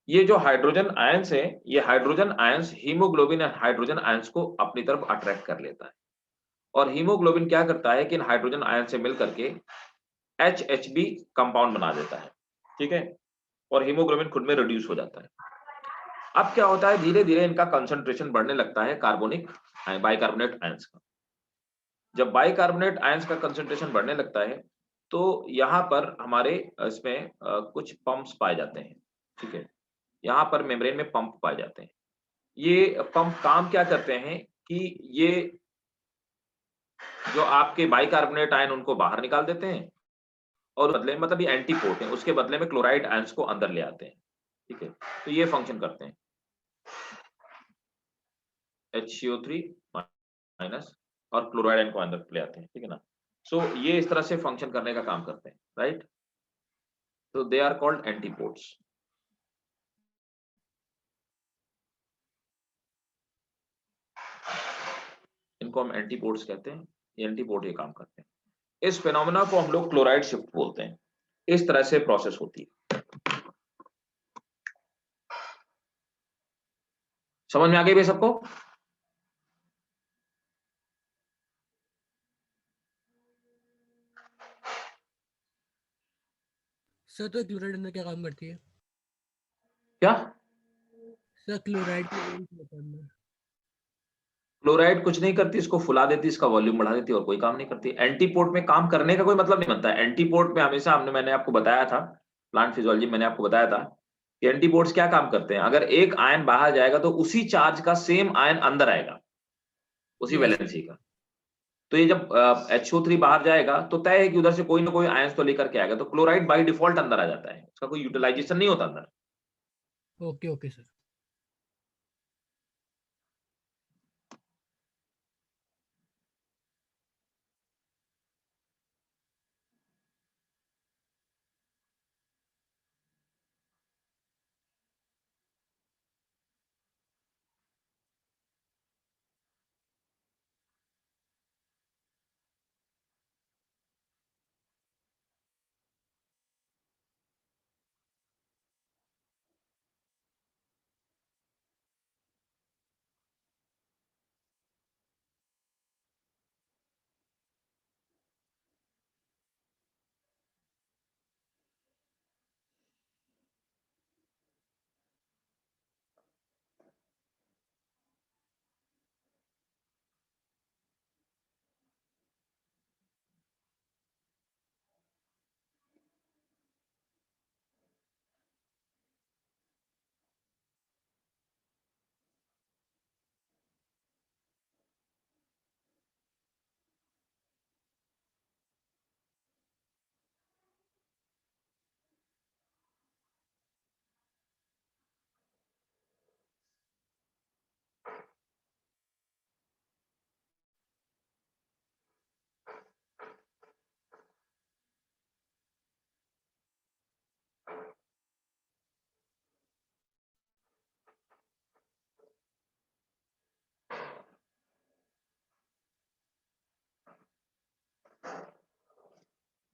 ये जो हाइड्रोजन आयंस है, ये hydrogen ions haemoglobin and hydrogen ions को अपनी तरफ अट्रैक्ट कर लेता है और हीमोग्लोबिन क्या करता है कि इन हाइड्रोजन आयन से मिलकर के HHB कंपाउंड बना देता है। ठीक है, और हीमोग्लोबिन खुद में रिड्यूस हो जाता है। अब क्या होता है, धीरे धीरे इनका कंसंट्रेशन बढ़ने लगता है कार्बोनिक बाइकार्बोनेट आयंस का। जब बाइकार्बोनेट आयंस का कंसंट्रेशन बढ़ने लगता है तो यहाँ पर हमारे इसमें कुछ पंप्स पाए जाते हैं। ठीक है, यहाँ पर मेम्ब्रेन में पंप पाए जाते हैं। ये पंप काम क्या करते हैं कि ये जो आपके बाइकार्बोनेट आयन उनको बाहर निकाल देते हैं और बदले में, मतलब ये एंटीपोर्ट है, उसके बदले में क्लोराइड आयंस को अंदर ले आते हैं। ठीक है, तो ये फंक्शन करते हैं HCO3 माइनस और क्लोराइड आयन को अंदर ले आते हैं। ठीक है ना, सो ये इस तरह से फंक्शन करने का काम करते हैं, राइट। तो दे आर कॉल्ड एंटीपोर्ट्स। इनको हम एंटीपोर्ट्स कहते हैं। ये एंटीपोर्ट ये काम करते हैं। इस फिनोमेना को हम लोग क्लोराइड शिफ्ट बोलते हैं। इस तरह से प्रोसेस होती है। समझ में आ गई भाई सबको? सर तो क्लोराइड अंदर क्या काम करती है? क्या? सर क्लोराइड का रोल क्या होता है अंदर? क्लोराइड कुछ नहीं करती, इसको फुला देती, इसका वॉल्यूम बढ़ा देती और कोई काम नहीं करती। एंटीपोर्ट में काम करने का कोई मतलब नहीं बनता है। एंटीपोर्ट में हमेशा मैंने आपको बताया था, प्लांट फिजियोलॉजी मैंने आपको बताया था कि एंटीपोर्ट्स क्या काम करते हैं। अगर एक आयन बाहर जाएगा तो उसी चार्ज का सेम आयन अंदर आएगा, उसी यस। वैलेंसी का। तो ये जब HO3 बाहर जाएगा तो तय है कि उधर से कोई ना कोई आयंस तो लेकर के आएगा। तो क्लोराइड बाय डिफॉल्ट अंदर आ जाता है, उसका कोई यूटिलाइजेशन नहीं होता अंदर। Okay okay sir.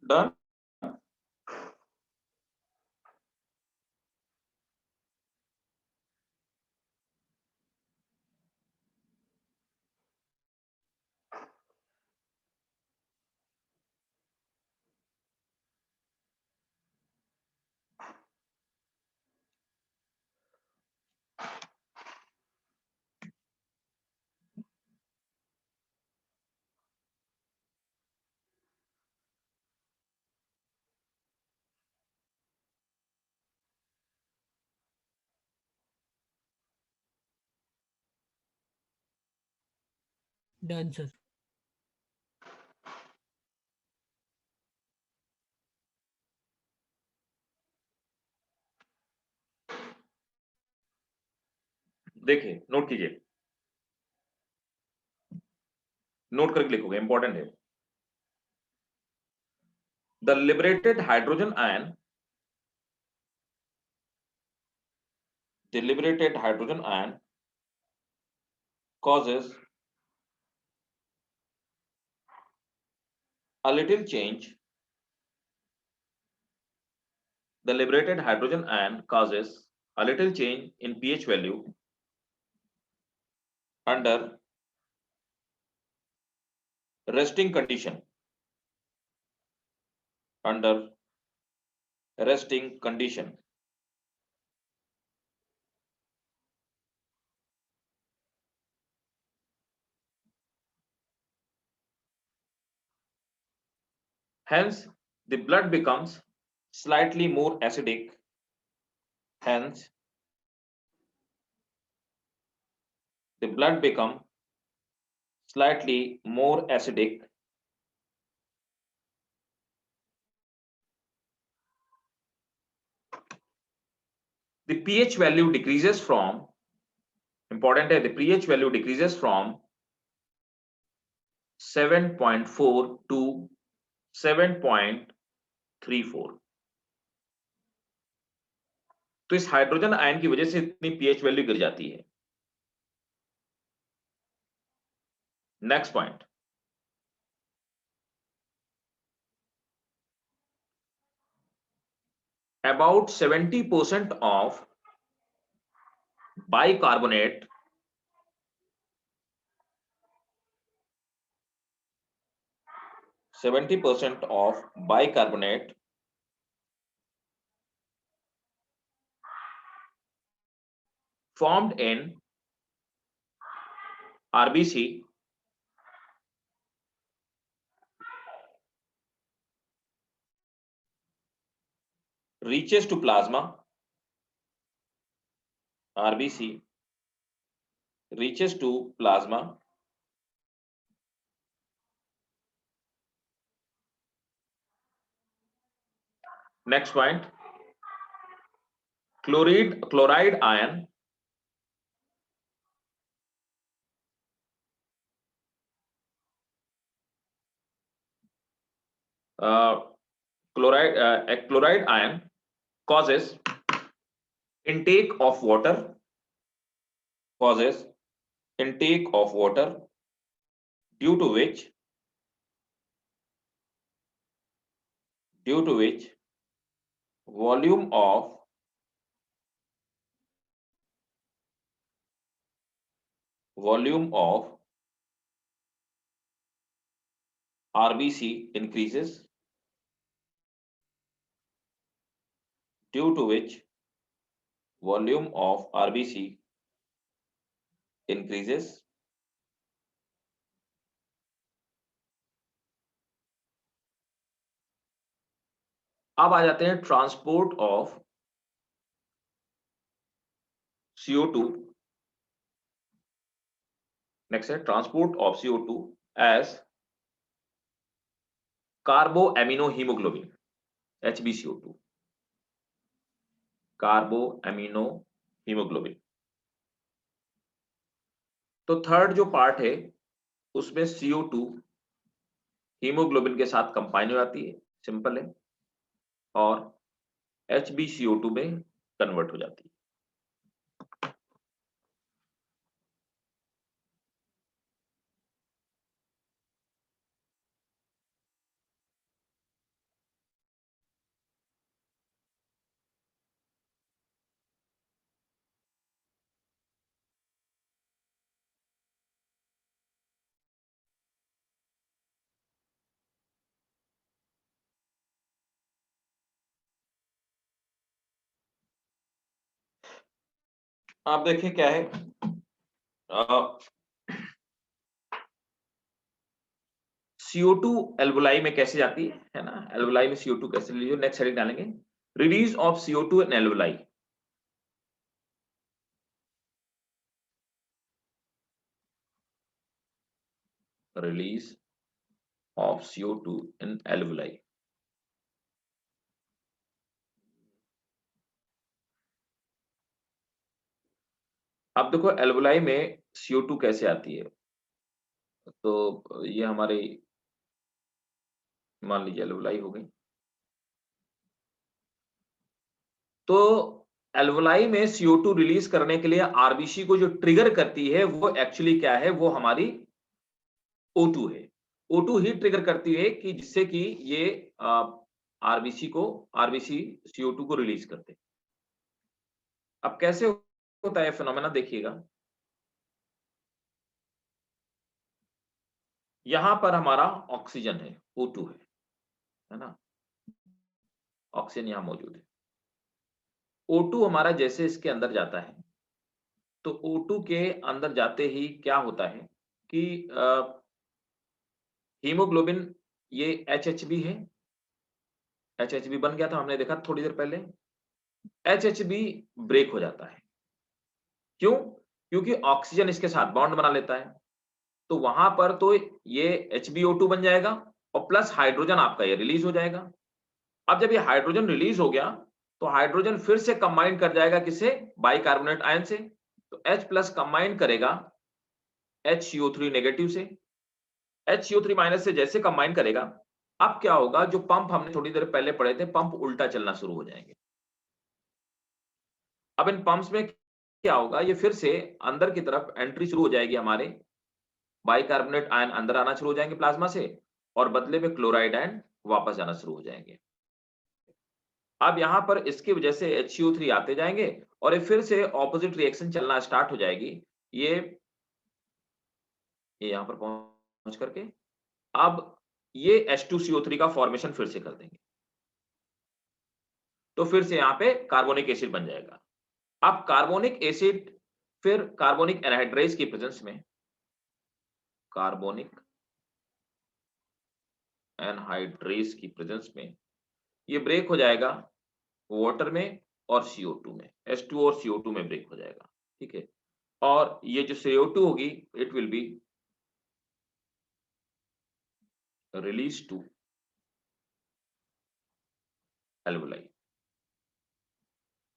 Done. Done, sir. देखिए नोट कीजिए, नोट करके लिखोगे, इंपॉर्टेंट है। The liberated hydrogen ion, the liberated hydrogen ion causes a little change. The liberated hydrogen ion causes a little change in pH value under resting condition. Under resting condition. Hence, the blood becomes slightly more acidic. Hence, the blood becomes slightly more acidic. The pH value decreases from, important है, the pH value decreases from 7.4 to 7.34. तो इस hydrogen ion की वजह से इतनी pH value गिर जाती है। Next point, about 70% of bicarbonate formed in RBC reaches to plasma. RBC reaches to plasma. Next point, chloride ion chloride ion causes intake of water, due to which volume of RBC increases, due to which volume of RBC increases. अब आ जाते हैं transport of CO2. Next है transport of CO2 as carbo amino haemoglobin, HbCO2, carbo amino haemoglobin. तो third जो part है उसमें CO2 haemoglobin के साथ कंबाइन हो जाती है, सिंपल है, और HbCO2 में कन्वर्ट हो जाती है। आप देखिए क्या है, CO2 एल्वुलाई में कैसे जाती है ना, एल्वुलाई में CO2 कैसे लीजिए, नेक्स्ट हेडिंग डालेंगे, release of CO2 in alveoli. Release of CO2 in alveoli. अब देखो एल्वुलाई में CO2 कैसे आती है, तो ये हमारी मान लीजिए एल्वुलाई हो गई। तो एल्वुलाई में CO2 रिलीज करने के लिए आरबीसी को जो ट्रिगर करती है वो एक्चुअली क्या है, वो हमारी O2 है। O2 ही ट्रिगर करती है कि जिससे कि ये आरबीसी CO2 को रिलीज करते। अब कैसे होता है फिनोमेना देखिएगा, यहां पर हमारा ऑक्सीजन है, O2 है ना, ऑक्सीजन यहां मौजूद है। O2 हमारा जैसे इसके अंदर जाता है, तो O2 के अंदर जाते ही क्या होता है कि हीमोग्लोबिन, ये HHB है, HHB बन गया था, हमने देखा थोड़ी देर पहले। HHB ब्रेक हो जाता है, क्यों? क्योंकि ऑक्सीजन इसके साथ बॉन्ड बना लेता है, तो वहां पर तो ये HbO2 बन जाएगा और प्लस हाइड्रोजन आपका ये रिलीज हो जाएगा। अब जब ये हाइड्रोजन रिलीज हो गया, तो हाइड्रोजन फिर से कंबाइन कर जाएगा किससे? बाइकार्बोनेट आयन से। तो H प्लस कंबाइन करेगा HCO3 नेगेटिव से, HCO3 माइनस से जैसे कंबाइन करेगा, अब क्या होगा, जो पंप हमने थोड़ी देर पहले पढ़े थे, पंप उल्टा चलना शुरू हो जाएंगे। अब इन पंप्स में क्या होगा, ये फिर से अंदर की तरफ एंट्री शुरू हो जाएगी, हमारे बाइकार्बोनेट आयन अंदर आना शुरू हो जाएंगे प्लाज्मा से, और बदले में क्लोराइड आयन वापस जाना शुरू हो जाएंगे। अब यहां पर इसकी वजह से HCO3 आते जाएंगे और ये फिर से ऑपोजिट रिएक्शन चलना स्टार्ट हो जाएगी। ये यहां पर पहुंच करके अब ये H2CO3 का फॉर्मेशन फिर से कर देंगे, तो फिर से यहां पे कार्बोनिक एसिड बन जाएगा। अब कार्बोनिक एसिड फिर कार्बोनिक एनहाइड्रेज की प्रेजेंस में, कार्बोनिक एनहाइड्रेज की प्रेजेंस में ये ब्रेक हो जाएगा वाटर में और CO2 में, H2 और CO2 में ब्रेक हो जाएगा, ठीक है। और ये जो CO2 होगी, it will be release to alveoli,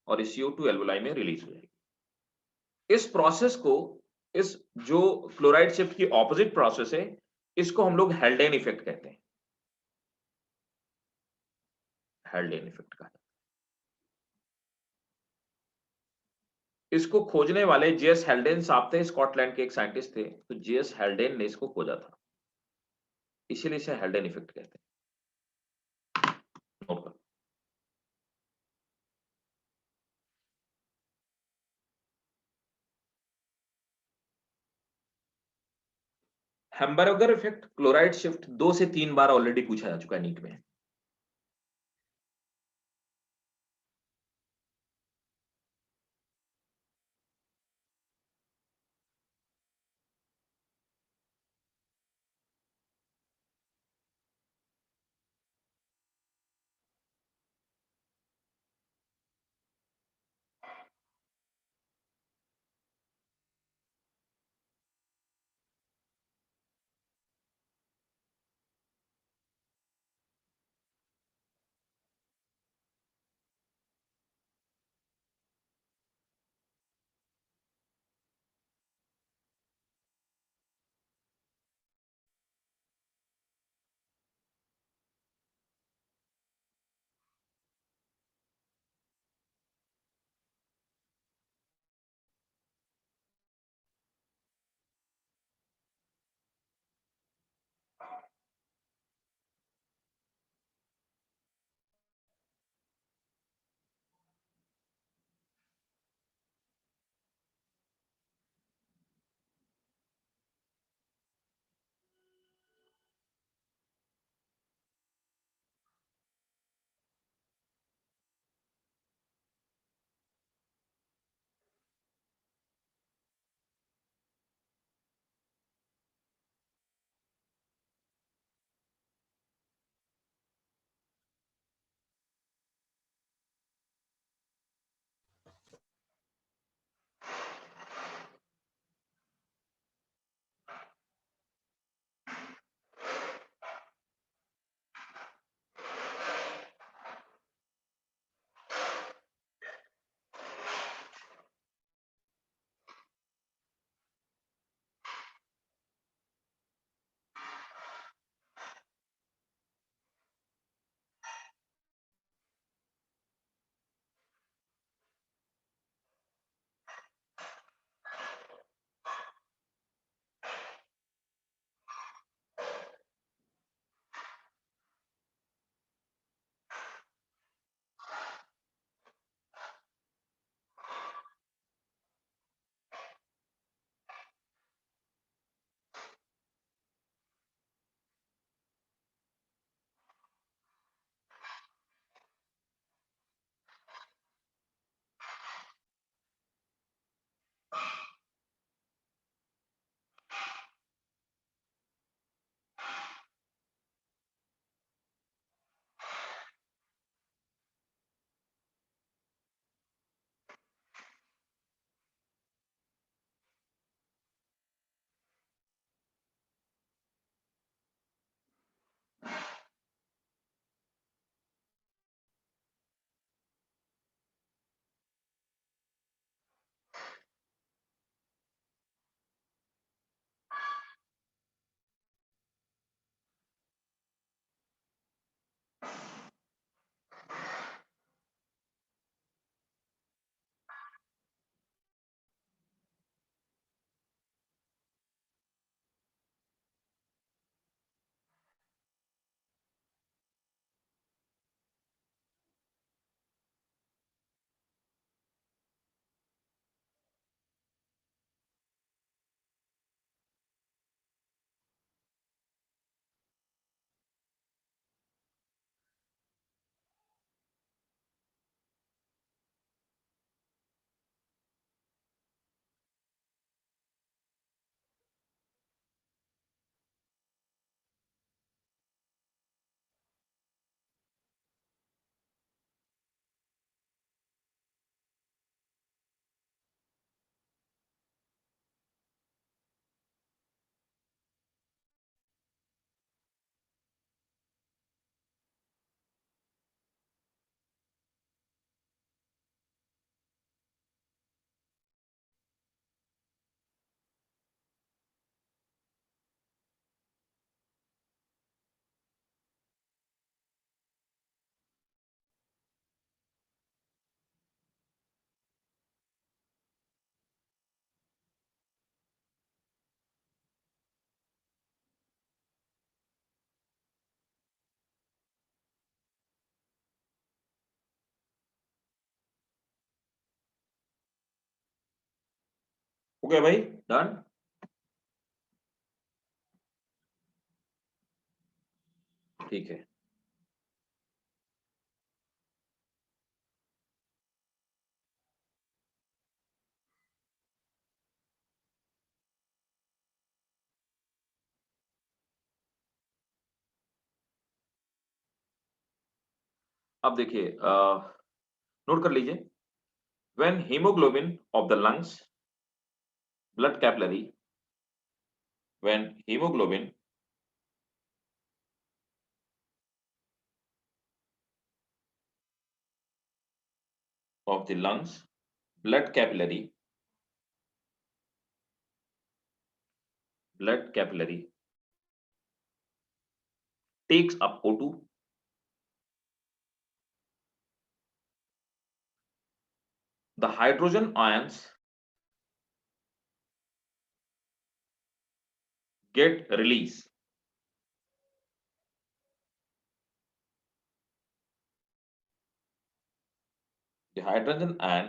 और इस CO2 एल्वुलाई में रिलीज हो जाएगी। इस प्रोसेस को, इस जो क्लोराइड शिफ्ट की ऑपोजिट प्रोसेस है, इसको हम लोग हेल्डेन इफेक्ट कहते हैं, हेल्डेन इफेक्ट का। इसको खोजने वाले जेएस हेल्डेन साहब थे, स्कॉटलैंड के एक साइंटिस्ट थे, तो जेएस हेल्डेन ने इसको खोजा था, इसीलिए इसे हेल्डेन इफेक्ट कहते हैं। नोट करो। हैम्बर्गर इफेक्ट, क्लोराइड शिफ्ट 2 से 3 बार ऑलरेडी पूछा जा चुका है नीट में। ओके भाई, डन। ठीक है, अब देखिए नोट कर लीजिए। When haemoglobin of the lungs, blood capillary, when haemoglobin of the lungs, blood capillary takes up O2, the hydrogen ions get released. The hydrogen ion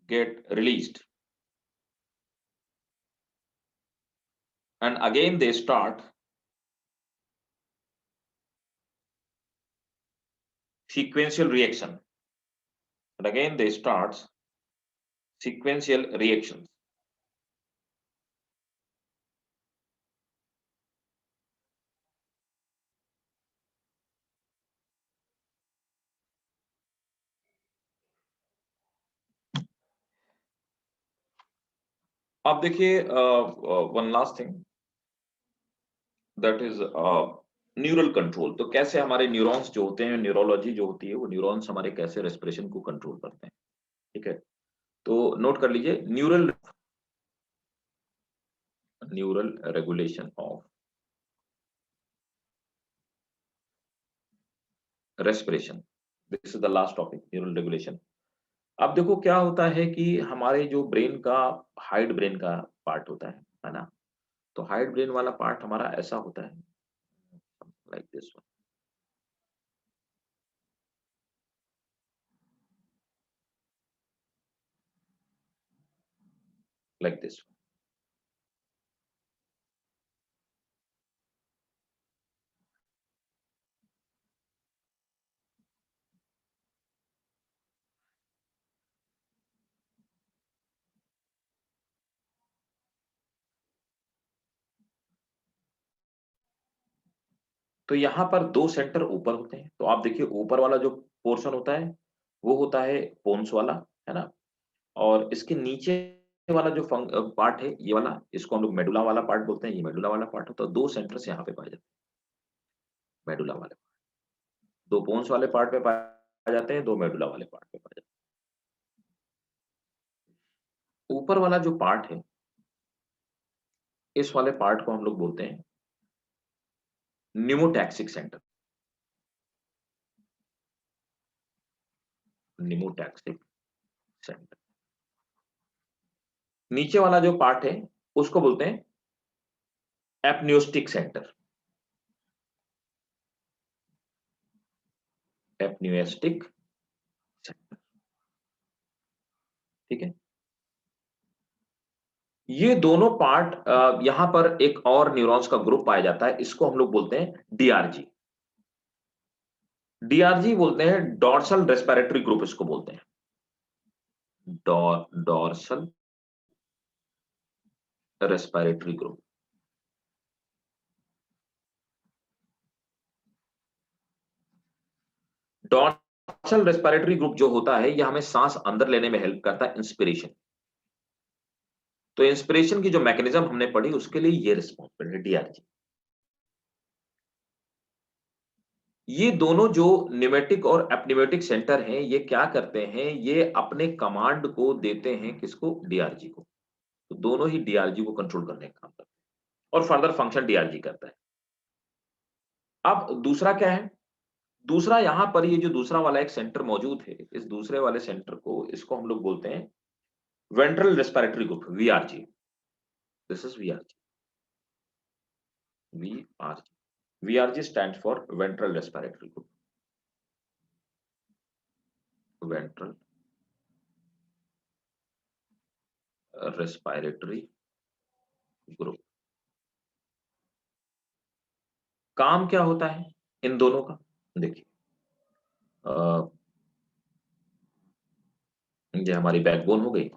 get released, and again they start sequential reaction. And again they start sequential reactions. अब देखिए one last thing, that is neural control. तो कैसे हमारे neurons जो होते हैं, neurology जो होती है, वो न्यूरॉन्स हमारे कैसे रेस्पिरेशन को कंट्रोल करते हैं। ठीक है, तो नोट कर लीजिए, neural regulation of respiration, this is the last topic, neural regulation. अब देखो क्या होता है कि हमारे जो ब्रेन का हाइड ब्रेन का पार्ट होता है ना, तो हाइड ब्रेन वाला पार्ट हमारा ऐसा होता है, like this one, like this. तो यहाँ पर दो सेंटर ऊपर होते हैं, तो आप देखिए ऊपर वाला जो पोर्शन होता है वो होता है पोन्स वाला, है ना, और इसके नीचे वाला जो पार्ट है ये वाला, इसको हम लोग मेडुला वाला पार्ट बोलते हैं, ये मेडुला वाला पार्ट होता है। दो सेंटर्स यहाँ पे पाए जाते हैं मेडुला वाले, दो पोन्स वाले पार्ट में पाए जाते हैं, दो मेडुला वाले पार्ट में पाए जाते हैं। ऊपर वाला जो पार्ट है, इस वाले पार्ट को हम लोग बोलते हैं न्यूमोटैक्सिक सेंटर, न्यूमोटैक्सिक सेंटर। नीचे वाला जो पार्ट है उसको बोलते हैं एपन्यूस्टिक सेंटर, एपन्यूस्टिक सेंटर। ठीक है, ये दोनों पार्ट यहां पर एक और न्यूरॉन्स का ग्रुप पाया जाता है, इसको हम लोग बोलते हैं डीआरजी। डीआरजी बोलते हैं डॉर्सल रेस्पिरेटरी ग्रुप, इसको बोलते हैं dorsal respiratory group. Dorsal respiratory group जो होता है ये हमें सांस अंदर लेने में हेल्प करता है, इंस्पिरेशन। तो इंस्पिरेशन की जो मैकेनिज्म हमने पढ़ी उसके लिए ये रिस्पॉन्सिबल है डीआरजी। ये दोनों जो न्यूमेटिक और एपन्यूमेटिक सेंटर हैं, ये क्या करते हैं, ये अपने कमांड को देते हैं किसको, डीआरजी को। तो दोनों ही डीआरजी को कंट्रोल करने का काम करते हैं और फर्दर फंक्शन डीआरजी करता है। अब दूसरा क्या है, दूसरा यहां पर ये जो दूसरा वाला एक सेंटर मौजूद है, इस दूसरे वाले सेंटर को, इसको हम लोग बोलते हैं ventral respiratory group, VRG. This is VRG, VRG. VRG stands for ventral respiratory group, ventral respiratory group. काम क्या होता है इन दोनों का? देखिए, ये हमारी बैकबोन हो गई।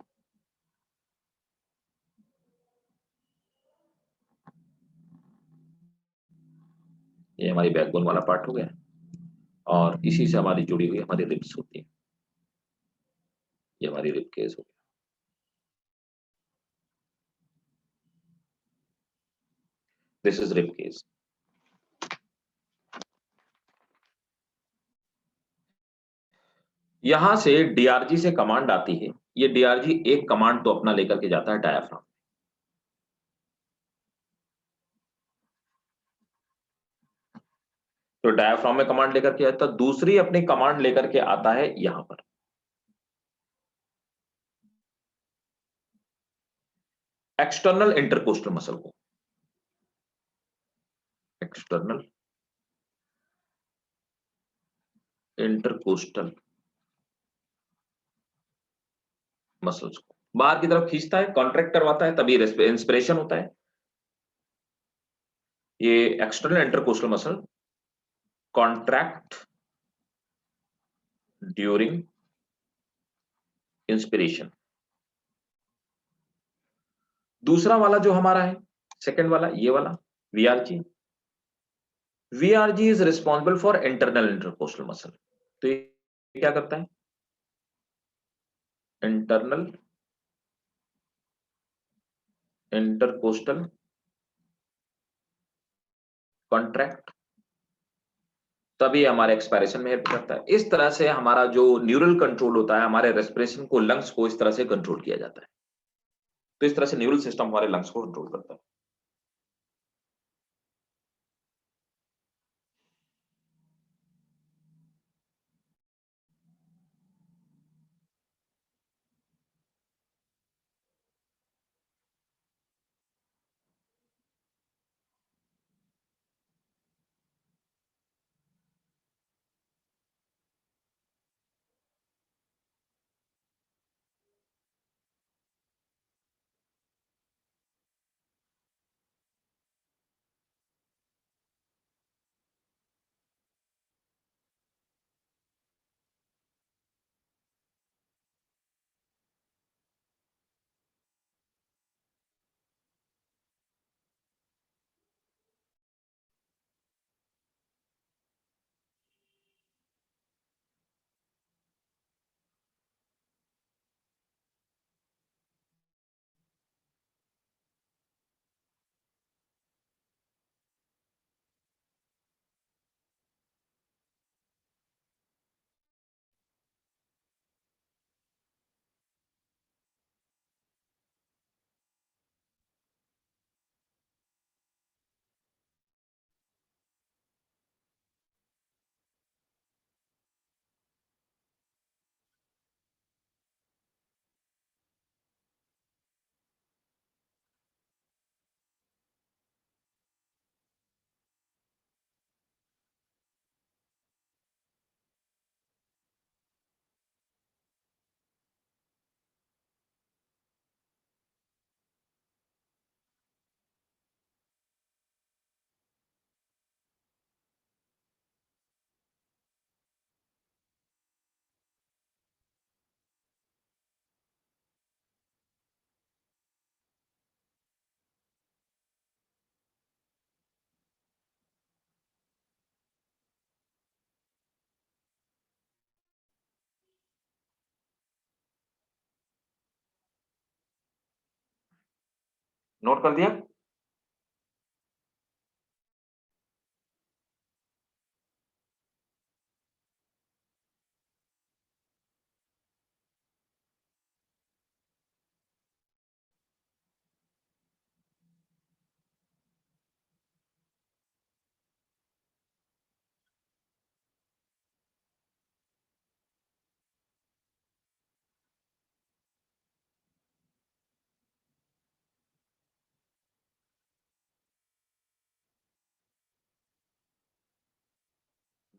ये हमारी बैकबोन वाला पार्ट हो गया और इसी से हमारी जुड़ी हुई हमारी रिब्स होती है। ये हमारी रिब केस हो गया। This is rib cage. यहां से डीआरजी से कमांड आती है। ये डीआरजी एक कमांड तो अपना लेकर के जाता है डायाफ्राम। तो डायाफ्राम में कमांड लेकर के आता है, दूसरी अपनी कमांड लेकर के आता है यहां पर। एक्सटर्नल इंटरकोस्टल मसल को, एक्सटर्नल इंटरकोस्टल मसल्स को बाहर की तरफ खींचता है, कॉन्ट्रैक्ट करवाता है, तभी इंस्पिरेशन होता है। ये external intercostal muscle contract during inspiration. दूसरा वाला जो हमारा है, सेकंड वाला, ये वाला VRG, VRG is responsible for internal intercostal muscle. तो ये क्या करता है? इंटरनल इंटरकोस्टल कॉन्ट्रैक्ट, तभी हमारे एक्सपायरेशन में हेल्प करता है। इस तरह से हमारा जो न्यूरल कंट्रोल होता है, हमारे रेस्पिरेशन को, लंग्स को इस तरह से कंट्रोल किया जाता है। तो इस तरह से न्यूरल सिस्टम हमारे लंग्स को कंट्रोल करता है। नोट कर दिया?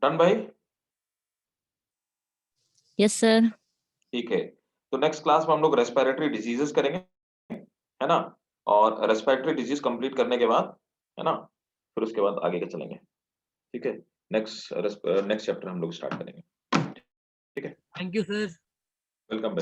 डन भाई? Yes sir. ठीक है, तो नेक्स्ट क्लास में हम लोग रेस्पिरेटरी डिजीजेस करेंगे। है ना, और रेस्पिरेटरी डिजीज कंप्लीट करने के बाद, है ना, फिर उसके बाद आगे के चलेंगे, ठीक है। नेक्स्ट चैप्टर हम लोग स्टार्ट करेंगे, ठीक है। Thank you, sir. वेलकम।